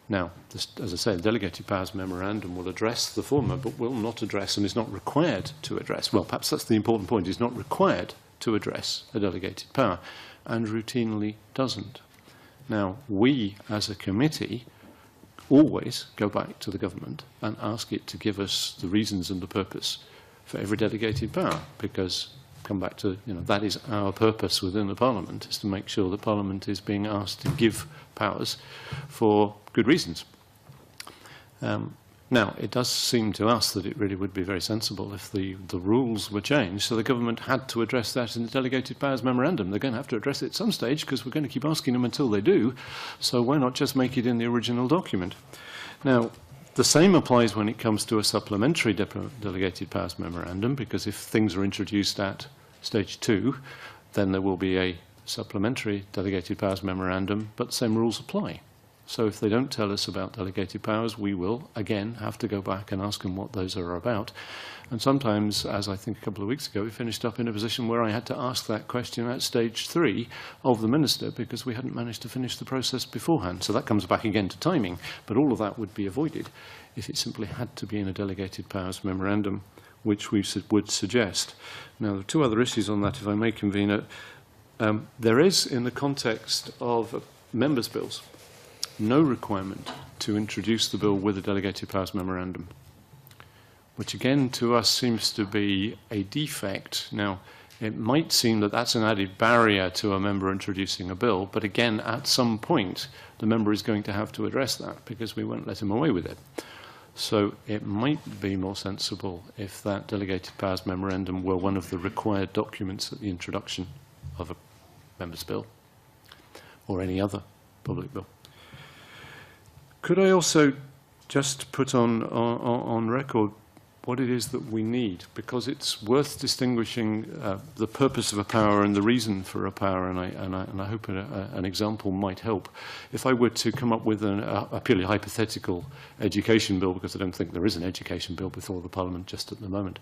Now, as I say, the delegated powers memorandum will address the former, but will not address, and is not required to address, well, perhaps that's the important point, is not required to address a delegated power, and routinely doesn't. Now, we, as a committee, always go back to the government and ask it to give us the reasons and the purpose for every delegated power, because, come back to, that is our purpose within the Parliament, is to make sure that Parliament is being asked to give powers for good reasons. Now, it does seem to us that it really would be very sensible if the rules were changed, so the government had to address that in the Delegated Powers Memorandum. They're going to have to address it at some stage, because we're going to keep asking them until they do, so why not just make it in the original document? Now, the same applies when it comes to a supplementary Delegated Powers Memorandum, because if things are introduced at stage 2, then there will be a supplementary Delegated Powers Memorandum, but the same rules apply. So if they don't tell us about delegated powers, we will, again, have to go back and ask them what those are about. And sometimes, as I think a couple of weeks ago, we finished up in a position where I had to ask that question at stage 3 of the Minister, because we hadn't managed to finish the process beforehand. So that comes back again to timing, but all of that would be avoided if it simply had to be in a delegated powers memorandum, which we would suggest. Now, there are 2 other issues on that, if I may, Convener. There is, in the context of members' bills, no requirement to introduce the bill with a delegated powers memorandum, which again to us seems to be a defect. Now, it might seem that that's an added barrier to a member introducing a bill, but again, at some point, the member is going to have to address that, because we won't let him away with it. So it might be more sensible if that delegated powers memorandum were one of the required documents at the introduction of a member's bill or any other public bill. Could I also just put on record what it is that we need, because it's worth distinguishing the purpose of a power and the reason for a power, and I hope an example might help. If I were to come up with a purely hypothetical education bill, because I don't think there is an education bill before the Parliament just at the moment,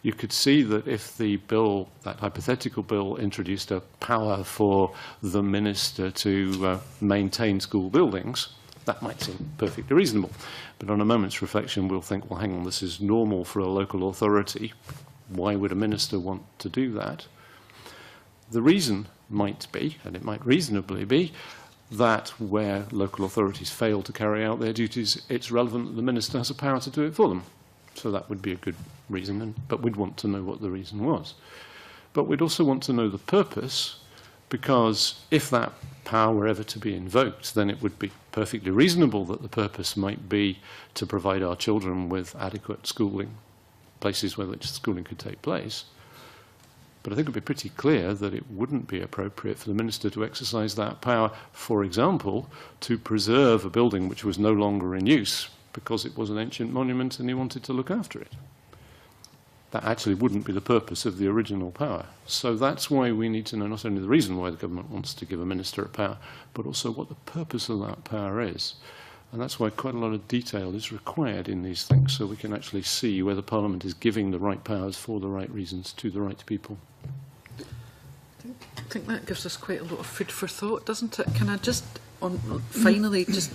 you could see that if the bill, that hypothetical bill, introduced a power for the Minister to maintain school buildings, that might seem perfectly reasonable. But on a moment's reflection, we'll think, well, hang on, this is normal for a local authority. Why would a minister want to do that? The reason might be, and it might reasonably be, that where local authorities fail to carry out their duties, it's relevant that the minister has a power to do it for them. So that would be a good reason, but we'd want to know what the reason was. But we'd also want to know the purpose, because if that power were ever to be invoked, then it would be perfectly reasonable that the purpose might be to provide our children with adequate schooling, places where which schooling could take place. But I think it would be pretty clear that it wouldn't be appropriate for the minister to exercise that power, for example, to preserve a building which was no longer in use because it was an ancient monument and he wanted to look after it. That actually wouldn't be the purpose of the original power. So that's why we need to know not only the reason why the government wants to give a minister a power, but also what the purpose of that power is. And that's why quite a lot of detail is required in these things, so we can actually see whether Parliament is giving the right powers for the right reasons to the right people. I think that gives us quite a lot of food for thought, doesn't it? Can I just, finally, just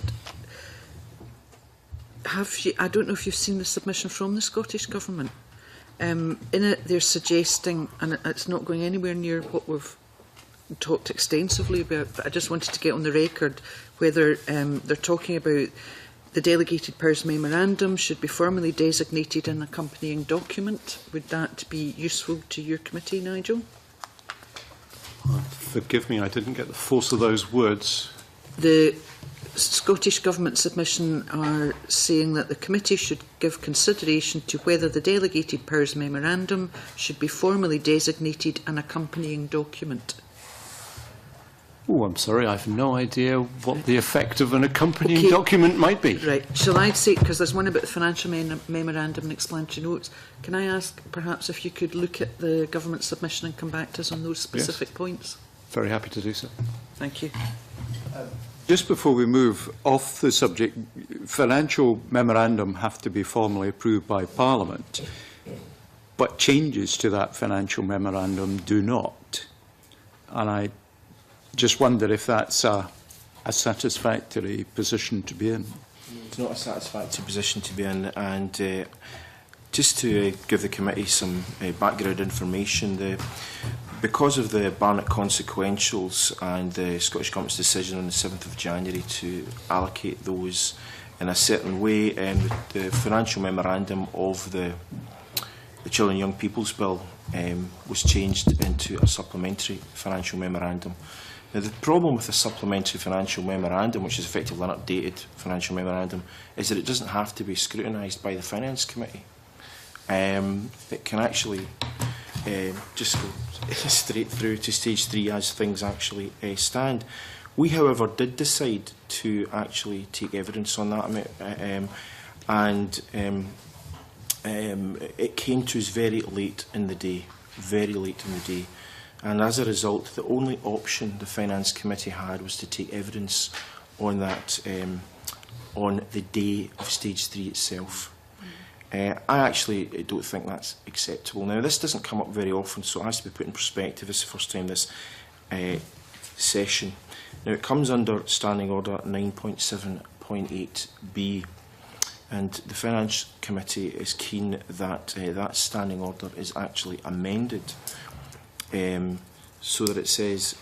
have you, I don't know if you've seen the submission from the Scottish Government. In it, they're suggesting, and it's not going anywhere near what we've talked extensively about, but I just wanted to get on the record whether they're talking about the Delegated Powers Memorandum should be formally designated an accompanying document. Would that be useful to your committee, Nigel? Forgive me, I didn't get the force of those words. The Scottish Government submission are saying that the committee should give consideration to whether the Delegated Powers Memorandum should be formally designated an accompanying document. Oh, I'm sorry, I have no idea what the effect of an accompanying document might be. Right, shall I say, because there's one about the financial memorandum and explanatory notes, can I ask perhaps if you could look at the government submission and come back to us on those specific points? Very happy to do so. Thank you. Just before we move off the subject, financial memorandum have to be formally approved by Parliament, but changes to that financial memorandum do not. And I just wonder if that's a satisfactory position to be in. It's not a satisfactory position to be in, and just to give the committee some background information, because of the Barnett consequentials and the Scottish Government's decision on the 7th of January to allocate those in a certain way, the financial memorandum of the Children and Young People's Bill was changed into a supplementary financial memorandum. Now, the problem with the supplementary financial memorandum, which is effectively an updated financial memorandum, is that it doesn't have to be scrutinised by the Finance Committee. It can actually just go straight through to stage 3 as things actually stand. We, however, did decide to actually take evidence on that, it came to us very late in the day, and as a result, the only option the Finance Committee had was to take evidence on that on the day of stage 3 itself. I actually don't think that's acceptable. Now, this doesn't come up very often, so it has to be put in perspective. This is the first time this session. Now, it comes under Standing Order 9.7.8b, and the Finance Committee is keen that that Standing Order is actually amended so that it says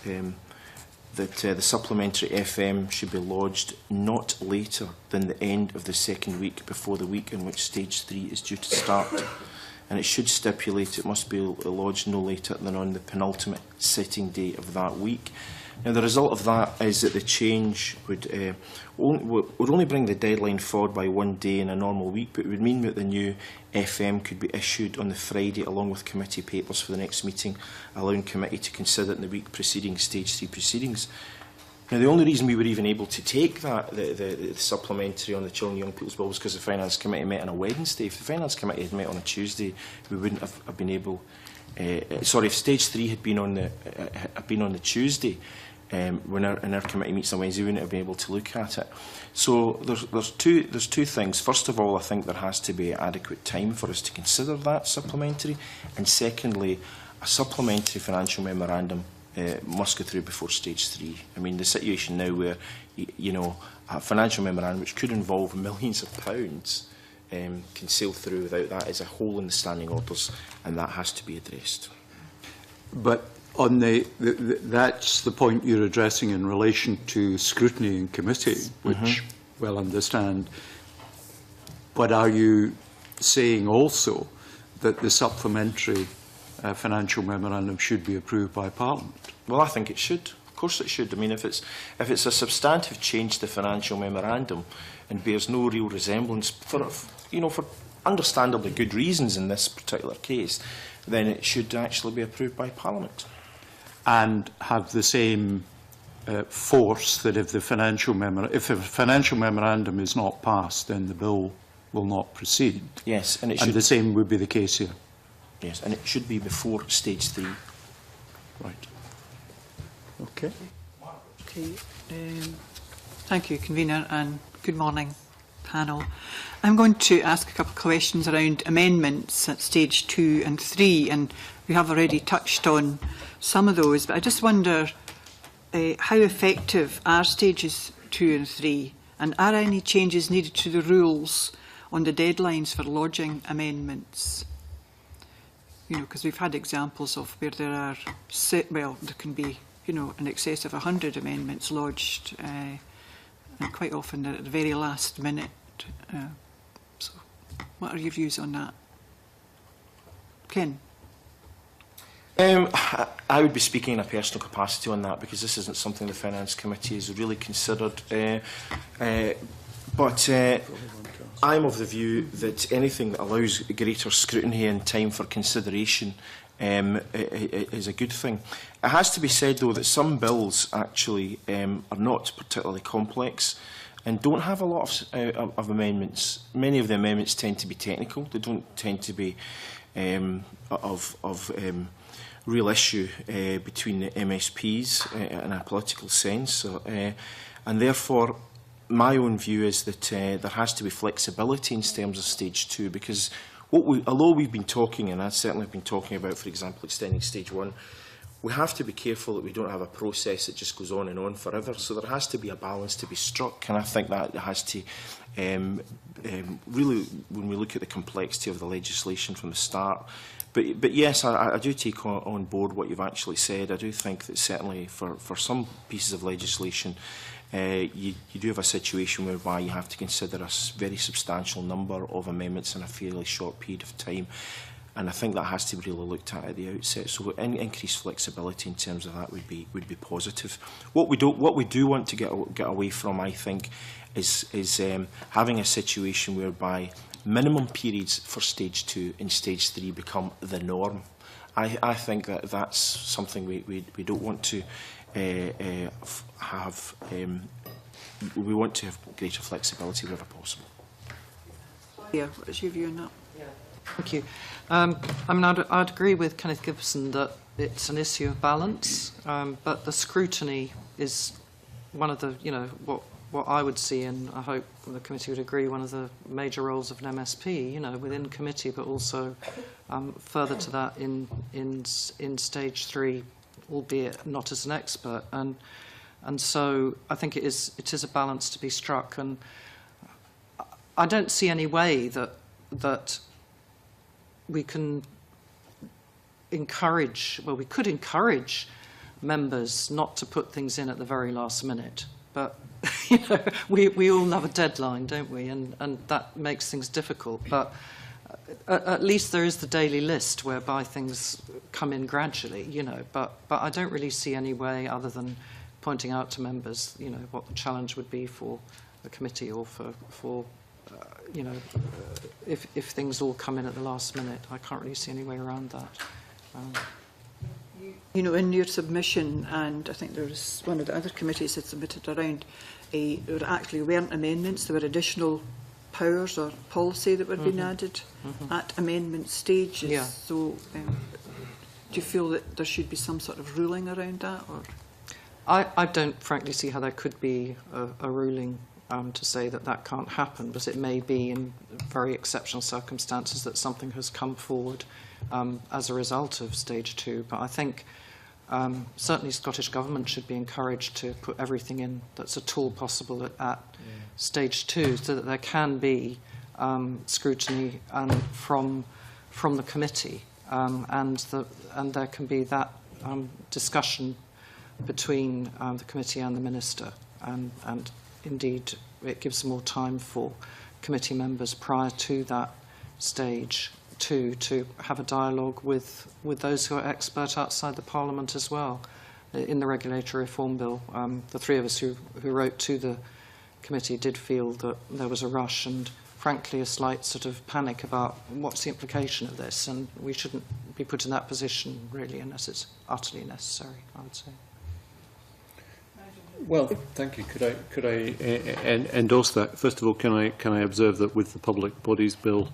that the supplementary FM should be lodged not later than the end of the second week before the week in which stage 3 is due to start. And it should stipulate it must be lodged no later than on the penultimate sitting day of that week. Now, the result of that is that the change would only bring the deadline forward by 1 day in a normal week, but it would mean that the new FM could be issued on the Friday along with committee papers for the next meeting, allowing committee to consider it in the week preceding stage 3 proceedings. Now, the only reason we were even able to take that, the supplementary on the Children and Young People's Bill, was because the Finance Committee met on a Wednesday. If the Finance Committee had met on a Tuesday, we wouldn't have been able... if stage 3 had been on the Tuesday, when our committee meets on Wednesday, we wouldn't have been able to look at it. So there's two things. First of all, I think there has to be adequate time for us to consider that supplementary, and secondly, a supplementary financial memorandum must go through before stage 3. I mean, the situation now where a financial memorandum which could involve millions of pounds can sail through without that is a hole in the standing orders, and that has to be addressed. But on that's the point you're addressing in relation to scrutiny in committee, which well understand. But are you saying also that the supplementary financial memorandum should be approved by Parliament? Well, I think it should. Of course it should. I mean, if it's a substantive change to the financial memorandum and bears no real resemblance for understandably good reasons in this particular case, then it should actually be approved by Parliament. And have the same force that if a financial memorandum is not passed, then the bill will not proceed. Yes, and the same would be the case here. Yes, and it should be before stage 3. Right. Okay. Okay. Thank you, convener, and good morning, panel. I'm going to ask a couple of questions around amendments at stage 2 and 3, and we have already touched on some of those, but I just wonder how effective are stages 2 and 3, and are any changes needed to the rules on the deadlines for lodging amendments? Because we've had examples of where there are, there can be, in excess of 100 amendments lodged, and quite often they're at the very last minute. So, what are your views on that? Ken? I would be speaking in a personal capacity on that, because this isn't something the Finance Committee has really considered. But I'm of the view that anything that allows greater scrutiny and time for consideration is a good thing. It has to be said, though, that some bills actually are not particularly complex and don't have a lot of amendments. Many of the amendments tend to be technical. They don't tend to be of real issue between the MSPs in a political sense. And therefore, my own view is that there has to be flexibility in terms of stage 2, because although we've been talking, and I certainly have been talking about, for example, extending stage 1, we have to be careful that we don't have a process that just goes on and on forever. So there has to be a balance to be struck, and I think that has to really, when we look at the complexity of the legislation from the start. But yes, I do take on board what you've actually said. I do think that certainly for some pieces of legislation, you do have a situation whereby you have to consider a very substantial number of amendments in a fairly short period of time. And I think that has to be really looked at the outset. So increased flexibility in terms of that would be positive. What we do want to get away from, I think, is having a situation whereby minimum periods for stage 2 and stage 3 become the norm. I think that that's something we don't want to have. We want to have greater flexibility wherever possible. Yeah, what's your view on that? Thank you. I mean, I'd agree with Kenneth Gibson that it's an issue of balance, but the scrutiny is one of the, what I would see, and I hope the committee would agree, one of the major roles of an MSP, within committee, but also further to that in stage 3, albeit not as an expert. And so I think it is a balance to be struck, and I don't see any way that we can encourage, well, we could encourage members not to put things in at the very last minute, but we all have a deadline, don't we? And that makes things difficult. But at least there is the daily list whereby things come in gradually, But I don't really see any way other than pointing out to members, what the challenge would be for the committee or for if things all come in at the last minute. I can't really see any way around that. In your submission, and I think there was one of the other committees that submitted around, there actually weren't amendments, there were additional powers or policy that were being added at amendment stages. Yeah. So do you feel that there should be some sort of ruling around that? Or? I don't frankly see how there could be a ruling to say that can't happen, but it may be in very exceptional circumstances that something has come forward as a result of stage 2. But I think certainly Scottish Government should be encouraged to put everything in that's at all possible at stage 2, so that there can be scrutiny from the committee, and there can be that discussion between the committee and the minister, and indeed it gives more time for committee members prior to that stage to have a dialogue with those who are expert outside the Parliament as well. In the Regulatory Reform Bill, the three of us who wrote to the committee did feel that there was a rush and frankly a slight sort of panic about what's the implication of this, and we shouldn't be put in that position really unless it's utterly necessary, I would say. Well, thank you. Could I endorse that? First of all, can I observe that with the Public Bodies Bill,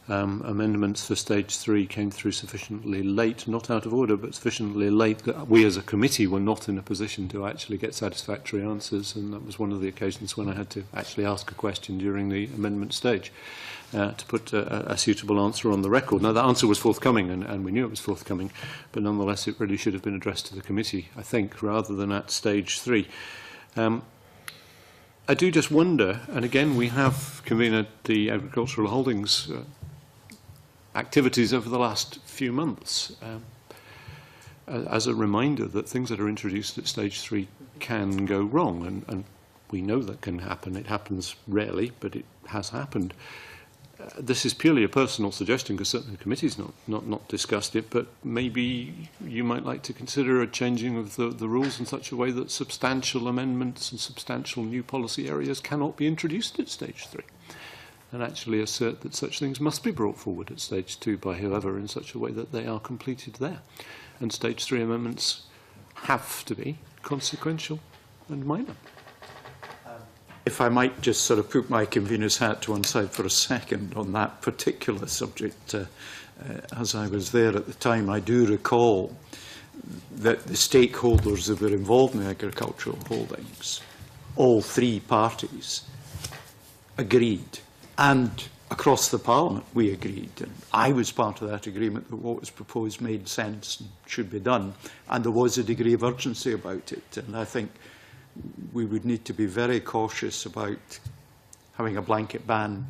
amendments for stage 3 came through sufficiently late, not out of order, but sufficiently late that we as a committee were not in a position to actually get satisfactory answers, and that was one of the occasions when I had to actually ask a question during the amendment stage to put a suitable answer on the record. Now, the answer was forthcoming, and we knew it was forthcoming, but nonetheless it really should have been addressed to the committee, I think, rather than at stage 3. I do just wonder, and again we have convened the agricultural holdings activities over the last few months as a reminder that things that are introduced at stage 3 can go wrong, and we know that can happen. It happens rarely, but it has happened. This is purely a personal suggestion, because certainly the committee's not discussed it, but maybe you might like to consider a changing of the rules in such a way that substantial amendments and substantial new policy areas cannot be introduced at stage 3, and actually assert that such things must be brought forward at stage 2 by whoever in such a way that they are completed there. And stage 3 amendments have to be consequential and minor. If I might just sort of put my convener's hat to one side for a second on that particular subject, as I was there at the time, I do recall that the stakeholders that were involved in the agricultural holdings, all three parties, agreed, and across the Parliament we agreed, and I was part of that agreement, that what was proposed made sense and should be done, and there was a degree of urgency about it. And I think we would need to be very cautious about having a blanket ban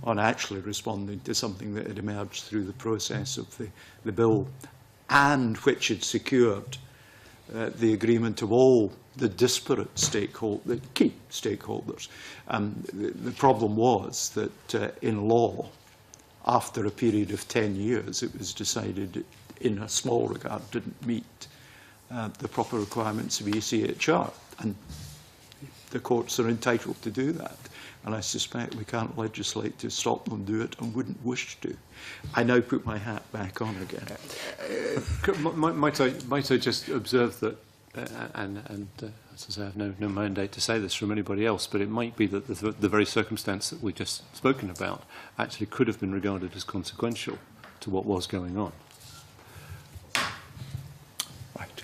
on actually responding to something that had emerged through the process of the bill, and which had secured the agreement of all the disparate stakeholders, the key stakeholders. The problem was that in law, after a period of 10 years, it was decided in a small regard didn't meet the proper requirements of ECHR. And the courts are entitled to do that. And I suspect we can't legislate to stop them do it and wouldn't wish to. I now put my hat back on again. Might I just observe that, as I say, I have no mandate to say this from anybody else, but it might be that the very circumstance that we've just spoken about actually could have been regarded as consequential to what was going on. Right.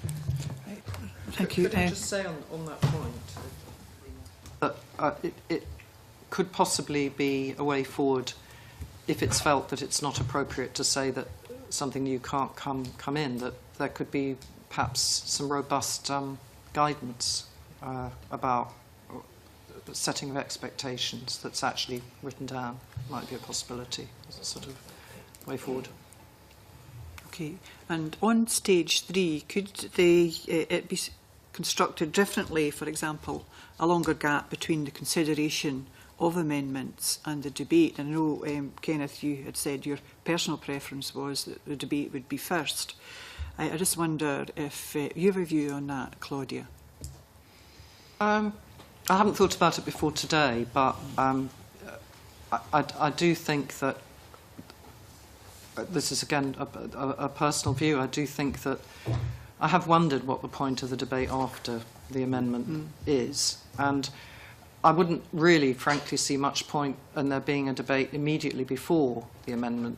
Thank you. Could I just say on that point that it could possibly be a way forward if it's felt that it's not appropriate to say that something new can't come in, that there could be perhaps some robust guidance about the setting of expectations that's actually written down. Might be a possibility as a sort of way forward. Okay, and on stage 3, could it be constructed differently, for example, a longer gap between the consideration of amendments and the debate? I know, Kenneth, you had said your personal preference was that the debate would be first. I just wonder if you have a view on that, Claudia. I haven't thought about it before today, but I do think that this is again a personal view. I do think that I have wondered what the point of the debate after the amendment is, and I wouldn't really, frankly, see much point in there being a debate immediately before the amendment,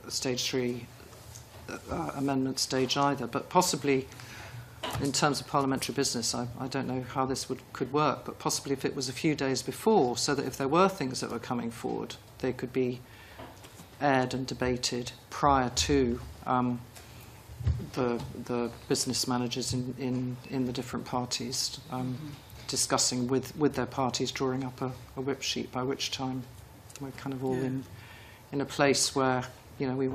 stage 3 amendment stage either. But possibly, in terms of parliamentary business, I don't know how this could work, but possibly if it was a few days before, so that if there were things that were coming forward, they could be aired and debated prior to the business managers in the different parties discussing with their parties, drawing up a whip sheet, by which time we're kind of all in a place where, you know, we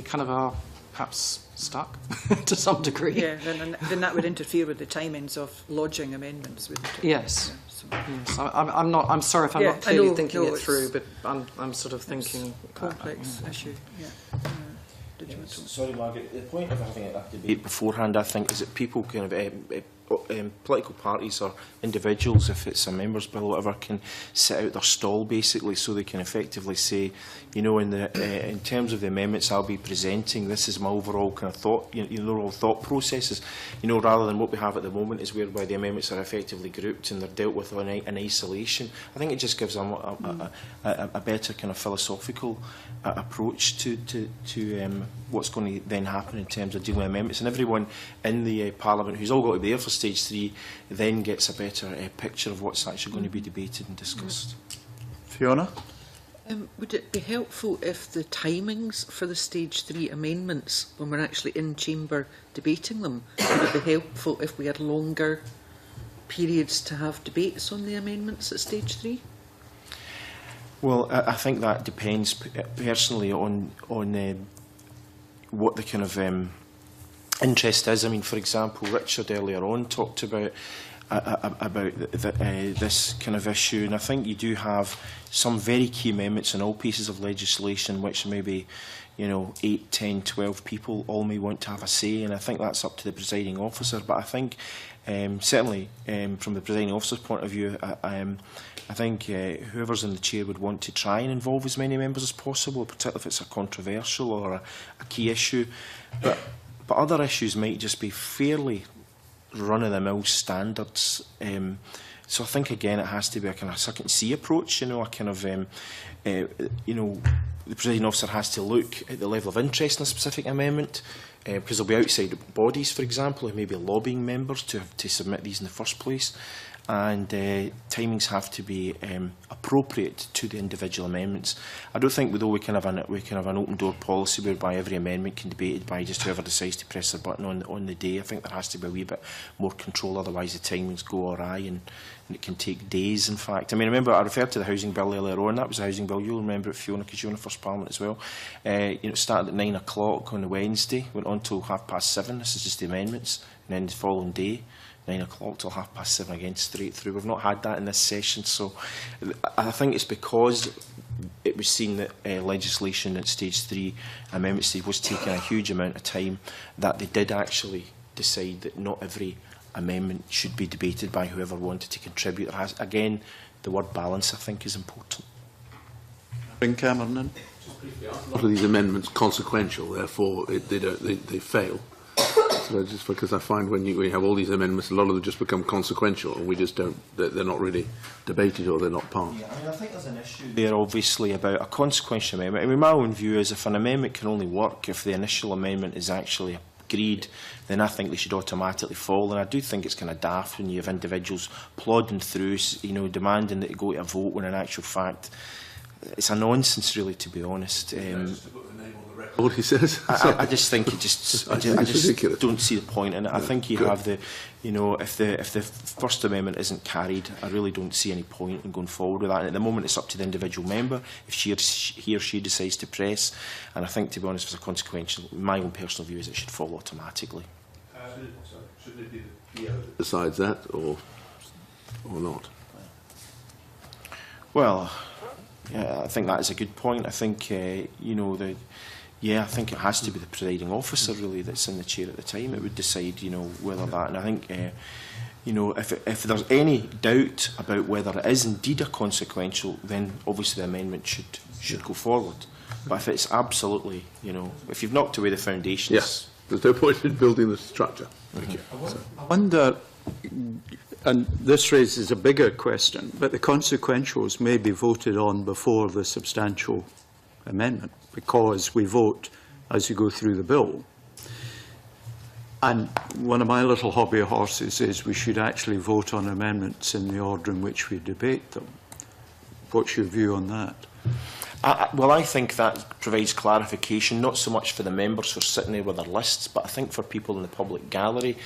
kind of are perhaps stuck to some degree. Yeah, then that would interfere with the timings of lodging amendments, wouldn't it? Yes. Yeah, so. Yes. I'm sorry if I'm not clearly thinking it through, but I'm sort of thinking complex issue. Yeah. Did you want to? Sorry, Margaret. The point of having a debate beforehand, I think, is that people kind of political parties or individuals, if it's a members' bill or whatever, can set out their stall basically, so they can effectively say, you know, in terms of the amendments I'll be presenting, this is my overall kind of thought, overall thought processes, you know, rather than what we have at the moment is whereby the amendments are effectively grouped and they're dealt with in isolation. I think it just gives them a better kind of philosophical approach to what's going to then happen in terms of dealing with amendments, and everyone in the Parliament who's all got to be there for stage 3 then gets a better picture of what's actually going to be debated and discussed. Fiona? Would it be helpful if the timings for the stage 3 amendments, when we're actually in chamber debating them, would it be helpful if we had longer periods to have debates on the amendments at stage 3? Well, I think that depends personally on what the kind of interest is. I mean, for example, Richard earlier on talked about this kind of issue, and I think you do have some very key amendments in all pieces of legislation which maybe, you know, 8, 10, 12 people all may want to have a say, and I think that's up to the presiding officer. But I think certainly from the presiding officer's point of view, I think whoever's in the chair would want to try and involve as many members as possible, particularly if it's a controversial or a key issue. But other issues might just be fairly run-of-the-mill standards. So I think, again, it has to be a kind of second-see approach, you know, a kind of, you know, the presiding officer has to look at the level of interest in a specific amendment, because there'll be outside bodies, for example, who may be lobbying members to submit these in the first place. And timings have to be appropriate to the individual amendments. I don't think, though, we can have an open door policy whereby every amendment can be debated by just whoever decides to press the button on the day. I think there has to be a wee bit more control, otherwise the timings go awry and it can take days. In fact, I mean, remember I referred to the housing bill earlier on. That was a housing bill. You'll remember it, Fiona, because you were in the first Parliament as well. You know, it started at 9 o'clock on the Wednesday, went on till 7:30. This is just the amendments, and then the following day, 9 o'clock till 7:30 again, straight through. We've not had that in this session, so I think it's because it was seen that legislation at stage 3, amendment stage, was taking a huge amount of time, that they did actually decide that not every amendment should be debated by whoever wanted to contribute. Again, the word balance, I think, is important. Bring Cameron in. A lot of these amendments consequential, therefore they fail. So just because I find when we have all these amendments, a lot of them just become consequential, and we just don't. They're not really debated or they're not passed. Yeah, I mean, I think there's an issue there, obviously, about a consequential amendment. I mean, my own view is if an amendment can only work if the initial amendment is actually agreed, then I think they should automatically fall. And I do think it's kind of daft when you have individuals plodding through, you know, demanding that they go to a vote when in actual fact it's a nonsense, really, to be honest. What he says. I just think it just, I just don't see the point in it. I think you have the, you know, if the First Amendment isn't carried, I really don't see any point in going forward with that. And at the moment, it's up to the individual member if he or she decides to press. And I think, to be honest, if it's a consequential, my own personal view is it should fall automatically. Should it be the PO that decides that, or not? Well, yeah, I think that is a good point. I think, you know, I think it has to be the presiding officer, really, that's in the chair at the time. It would decide, you know, whether that. And I think, you know, if there's any doubt about whether it is indeed a consequential, then obviously the amendment should go forward. But if it's absolutely, you know, if you've knocked away the foundations... Yes, there's no point in building the structure. Thank you. I wonder, and this raises a bigger question, but the consequentials may be voted on before the substantial amendment, because we vote as you go through the bill. And one of my little hobby horses is we should actually vote on amendments in the order in which we debate them. What's your view on that? Well, I think that provides clarification, not so much for the members who are sitting there with their lists, but I think for people in the public gallery,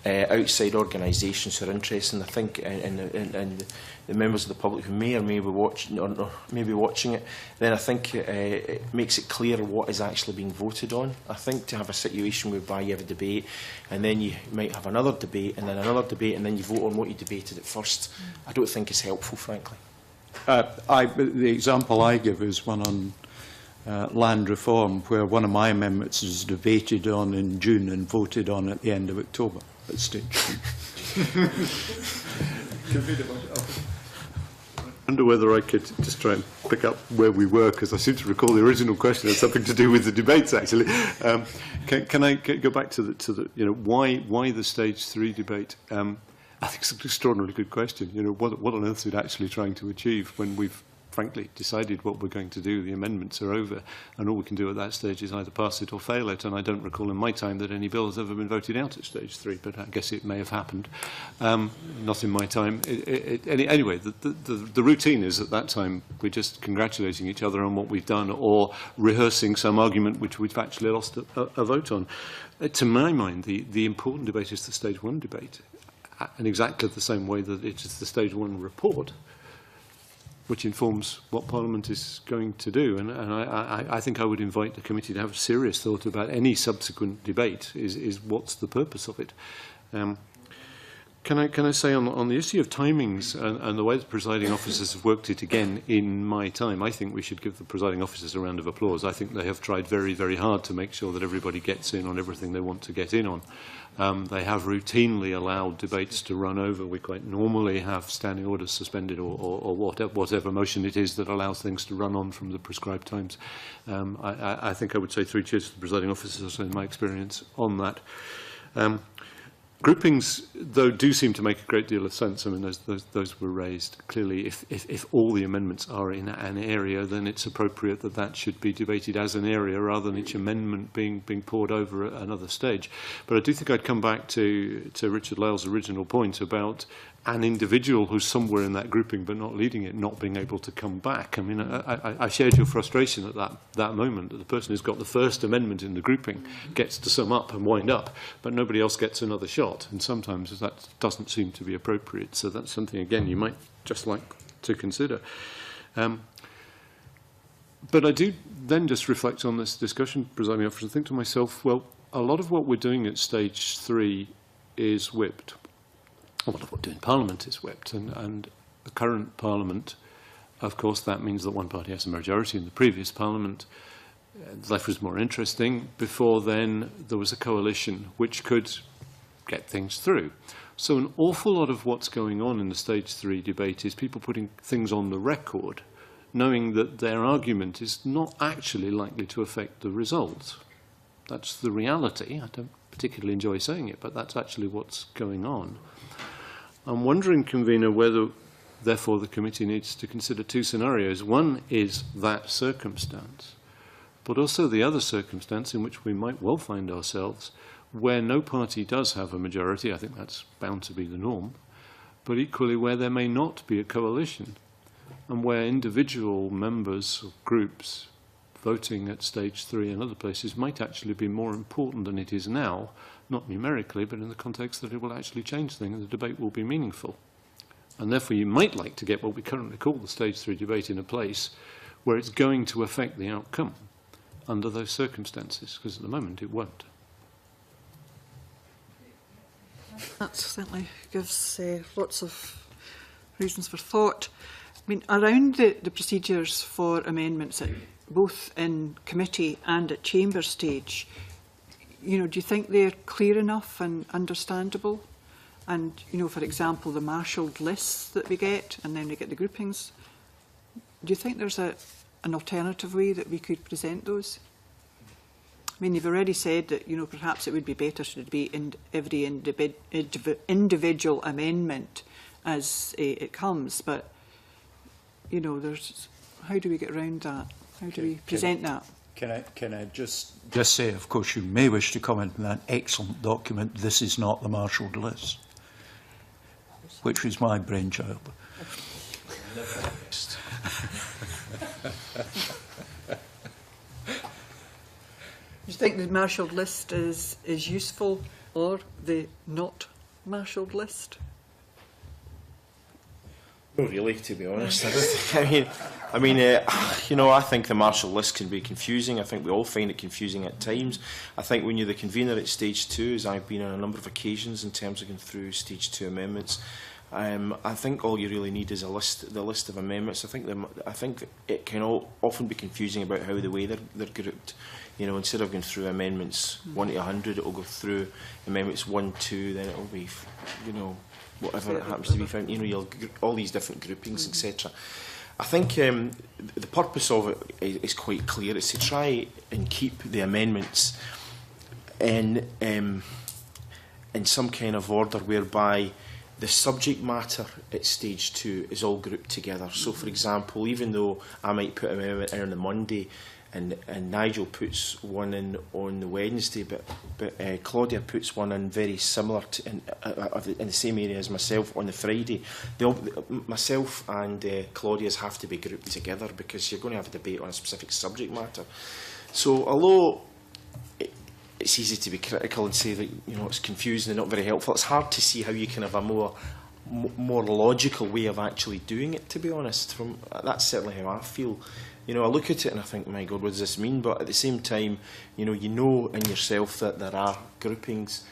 outside organisations who are interested, I think, and the members of the public who may or may be watching, or may be watching it, then I think it makes it clear what is actually being voted on. I think to have a situation whereby you have a debate, and then you might have another debate, and then another debate, and then you vote on what you debated at first, I don't think is helpful, frankly. The example I give is one on land reform, where one of my amendments is debated on in June and voted on at the end of October at stage 2. I wonder whether I could just try and pick up where we were, because I seem to recall the original question had something to do with the debates, actually. Can I go back to the you know, why the stage 3 debate? I think it's an extraordinarily good question. You know, what on earth is it actually trying to achieve when we've frankly decided what we're going to do? The amendments are over, and all we can do at that stage is either pass it or fail it. And I don't recall in my time that any bill has ever been voted out at stage 3, but I guess it may have happened. Not in my time. Anyway, the routine is at that time we're just congratulating each other on what we've done, or rehearsing some argument which we've actually lost a vote on. To my mind, the important debate is the stage 1 debate. In exactly the same way that it is the stage 1 report, which informs what Parliament is going to do. And I think I would invite the committee to have a serious thought about any subsequent debate, is what's the purpose of it. Can I say on the issue of timings and the way the presiding officers have worked it again in my time, I think we should give the presiding officers a round of applause. I think they have tried very, very hard to make sure that everybody gets in on everything they want to get in on. They have routinely allowed debates to run over. We quite normally have standing orders suspended, or whatever motion it is that allows things to run on from the prescribed times. I think I would say 3 cheers to the presiding officers in my experience on that. Groupings, though, do seem to make a great deal of sense. I mean, those were raised. Clearly, if all the amendments are in an area, then it's appropriate that that should be debated as an area rather than each amendment being poured over at another stage. But I do think I'd come back to Richard Lyle's original point about an individual who's somewhere in that grouping but not leading it, not being able to come back. I mean, I shared your frustration at that moment, that the person who's got the first amendment in the grouping gets to sum up and wind up, but nobody else gets another shot. And sometimes that doesn't seem to be appropriate. So that's something, again, you might just like to consider. But I do then just reflect on this discussion, presiding officer, and think to myself, well, a lot of what we're doing at stage 3 is whipped. A lot of what we're doing in Parliament is whipped, and the current Parliament Of course, that means that one party has a majority in the previous Parliament. Life was more interesting. Before then, there was a coalition which could get things through. So an awful lot of what's going on in the Stage 3 debate is people putting things on the record, knowing that their argument is not actually likely to affect the result. That's the reality. I don't particularly enjoy saying it, but that's actually what's going on. I'm wondering, Convener, whether, therefore, the committee needs to consider two scenarios. One is that circumstance, but also the other circumstance in which we might well find ourselves where no party does have a majority. I think that's bound to be the norm, but equally where there may not be a coalition, and where individual members of groups voting at Stage 3 and other places might actually be more important than it is now, not numerically, but in the context that it will actually change things and the debate will be meaningful. And therefore you might like to get what we currently call the Stage 3 debate in a place where it's going to affect the outcome under those circumstances, because at the moment it won't. That certainly gives lots of reasons for thought. I mean, around the procedures for amendments, both in committee and at chamber stage, you know, do you think they're clear enough and understandable? And, you know, for example, the marshalled lists that we get, and then we get the groupings, do you think there's an alternative way that we could present those? I mean, you've already said that, you know, perhaps it would be better should it be in every individual amendment as it comes, but, you know, how do we get around that? How do we present that? Can I just say, of course, you may wish to comment on that excellent document, This Is Not the Marshalled List, which was my brainchild. Do you think the marshalled list is useful, or the not marshalled list? Not really, to be honest. I mean, you know, I think the marshal list can be confusing. I think we all find it confusing at times. I think when you're the convener at Stage 2, as I've been on a number of occasions in terms of going through Stage 2 amendments, I think all you really need is the list of amendments. I think it can often be confusing about how the way they're grouped. You know, instead of going through amendments 1 to 100, it will go through amendments 1, 2, then it will be, you know, whatever it happens to be found. You know, you'll all these different groupings, etc. I think the purpose of it is quite clear. It's to try and keep the amendments in some kind of order whereby the subject matter at Stage 2 is all grouped together. So, for example, even though I might put an amendment in on the Monday, and Nigel puts one in on the Wednesday, but Claudia puts one in very similar to, in the same area as myself on the Friday. Myself and Claudia's have to be grouped together because you're going to have a debate on a specific subject matter. So although it's easy to be critical and say that, you know, it's confusing and not very helpful, it's hard to see how you can have a more logical way of actually doing it, to be honest. That's certainly how I feel. You know, I look at it and I think, my God, what does this mean? But at the same time, you know in yourself that there are groupings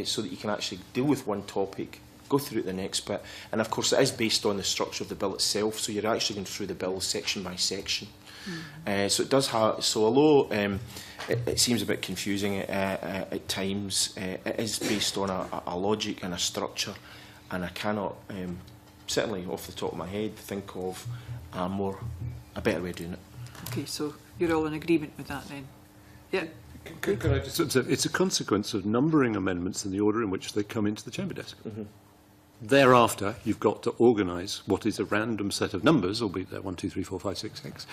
so that you can actually deal with one topic, go through the next bit. And of course, it is based on the structure of the bill itself, so you're actually going through the bill section by section. So it does have, so although it seems a bit confusing at times, it is based on a logic and a structure, and I cannot, certainly off the top of my head, think of a better way of doing it. Okay, so you're all in agreement with that then? Yeah. Could I just, it's a consequence of numbering amendments in the order in which they come into the chamber desk. Thereafter, you've got to organise what is a random set of numbers, albeit they're 1, 2, 3, 4, 5, 6, 6,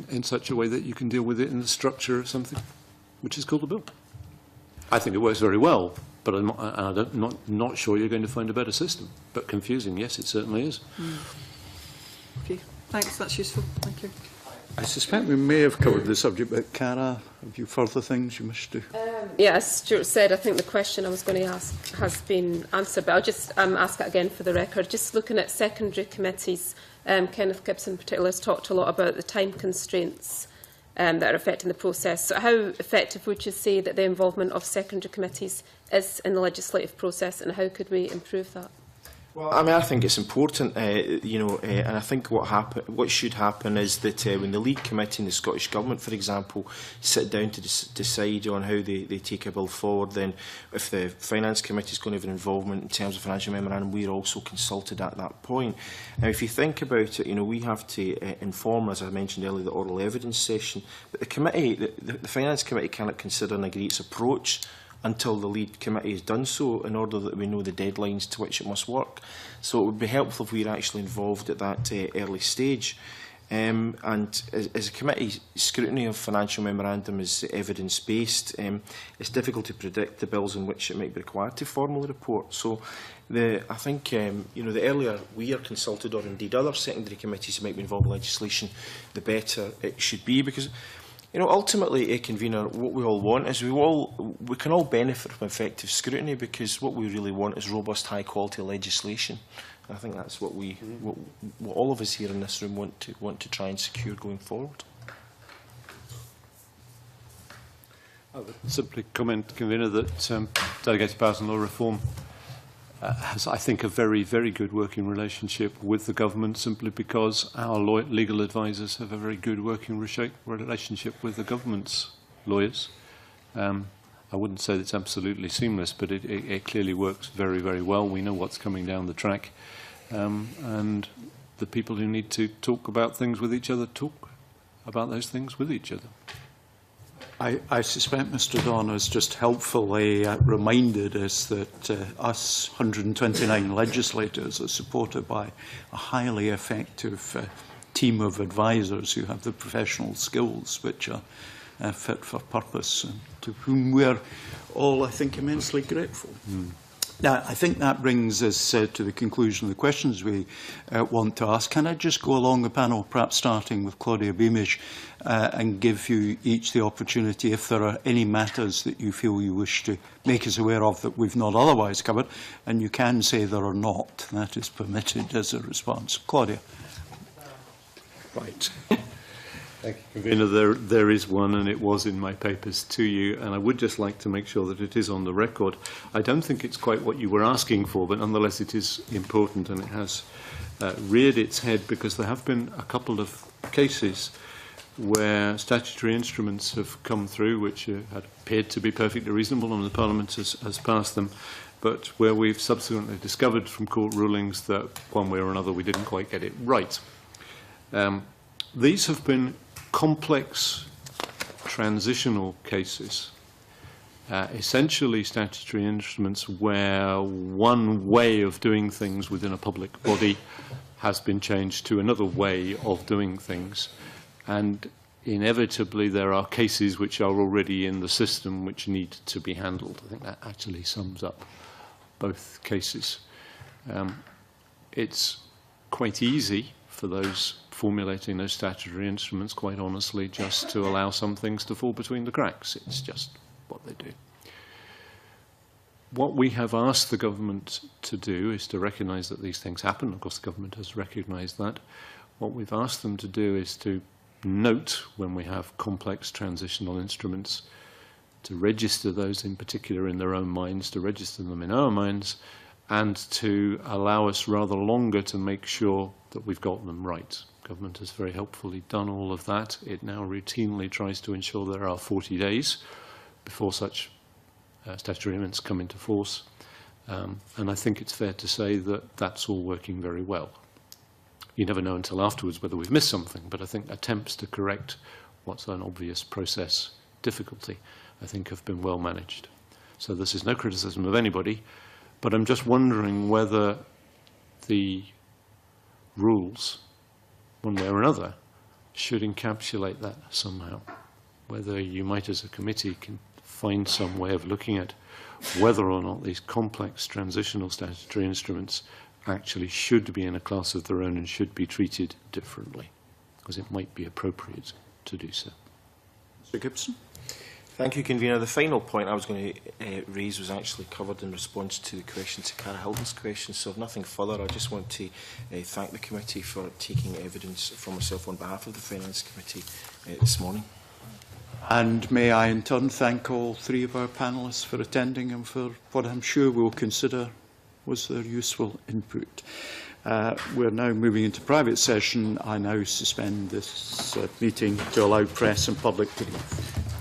in such a way that you can deal with it in the structure of something which is called a bill. I think it works very well, but I'm not sure you're going to find a better system. But confusing, yes, it certainly is. Okay, thanks, that's useful. Thank you. I suspect we may have covered the subject, but Cara, have you further things you wish to? Yeah, as Stuart said, I think the question I was going to ask has been answered, but I'll just ask it again for the record. Just looking at secondary committees, Kenneth Gibson in particular has talked a lot about the time constraints that are affecting the process. So how effective would you say that the involvement of secondary committees is in the legislative process, and how could we improve that? Well, I mean, I think it's important, and I think what should happen is that when the Lead Committee and the Scottish Government, for example, sit down to decide on how they take a bill forward, then if the Finance Committee is going to have an involvement in terms of financial memorandum, we're also consulted at that point. Now, if you think about it, we have to inform, as I mentioned earlier, the oral evidence session, but the committee, the Finance Committee cannot consider and agree its approach until the Lead Committee has done so, in order that we know the deadlines to which it must work. So it would be helpful if we were actually involved at that early stage. And as a committee, scrutiny of financial memorandum is evidence-based. It's difficult to predict the bills in which it might be required to formally report. So I think the earlier we are consulted, or indeed other secondary committees who might be involved in legislation, the better it should be, because ultimately, Convener, what we all want is we can all benefit from effective scrutiny, because what we really want is robust, high-quality legislation. And I think that's what what all of us here in this room want to try and secure going forward. I would simply comment, Convener, that Delegated Powers and Law Reform has, I think, a very, very good working relationship with the government, simply because our legal advisers have a very good working relationship with the government's lawyers. I wouldn't say it's absolutely seamless, but it clearly works very, very well. We know what's coming down the track, and the people who need to talk about things with each other talk about those things with each other. I suspect Mr Don has just helpfully reminded us that us 129 legislators are supported by a highly effective team of advisors who have the professional skills which are fit for purpose, and to whom we're all, I think, immensely grateful. Now, I think that brings us to the conclusion of the questions we want to ask. Can I just go along the panel, perhaps starting with Claudia Beamish, and give you each the opportunity, if there are any matters that you feel you wish to make us aware of that we've not otherwise covered, and you can say there are not. That is permitted as a response. Claudia. Right. Thank you, Convener. There is one, and it was in my papers to you, and I would just like to make sure that it is on the record. I don't think it's quite what you were asking for, but nonetheless it is important, and it has reared its head, because there have been a couple of cases where statutory instruments have come through which had appeared to be perfectly reasonable, and the Parliament has passed them, but where we've subsequently discovered from court rulings that one way or another we didn't quite get it right. These have been complex transitional cases, essentially statutory instruments where one way of doing things within a public body has been changed to another way of doing things, and inevitably there are cases which are already in the system which need to be handled. I think that actually sums up both cases. It's quite easy for those formulating those statutory instruments, quite honestly, just to allow some things to fall between the cracks. It's just what they do. What we have asked the government to do is to recognise that these things happen. Of course, the government has recognised that. What we've asked them to do is to note when we have complex transitional instruments, to register those in particular in their own minds, to register them in our minds, and to allow us rather longer to make sure that we've got them right. Government has very helpfully done all of that. It now routinely tries to ensure there are 40 days before such statutory amendments come into force. And I think it's fair to say that that's all working very well. You never know until afterwards whether we've missed something, but I think attempts to correct what's an obvious process difficulty, I think, have been well managed. So this is no criticism of anybody, but I'm just wondering whether the rules, one way or another, should encapsulate that somehow. Whether you might, as a committee, can find some way of looking at whether or not these complex transitional statutory instruments actually should be in a class of their own and should be treated differently, because it might be appropriate to do so. Mr Gibson. Thank you, Convener. The final point I was going to raise was actually covered in response to the question to Cara Hilton's question, so if nothing further, I just want to thank the committee for taking evidence from myself on behalf of the Finance Committee this morning. And may I in turn thank all three of our panellists for attending and for what I'm sure we'll consider Was there useful input? We're now moving into private session. I now suspend this meeting to allow press and public to leave.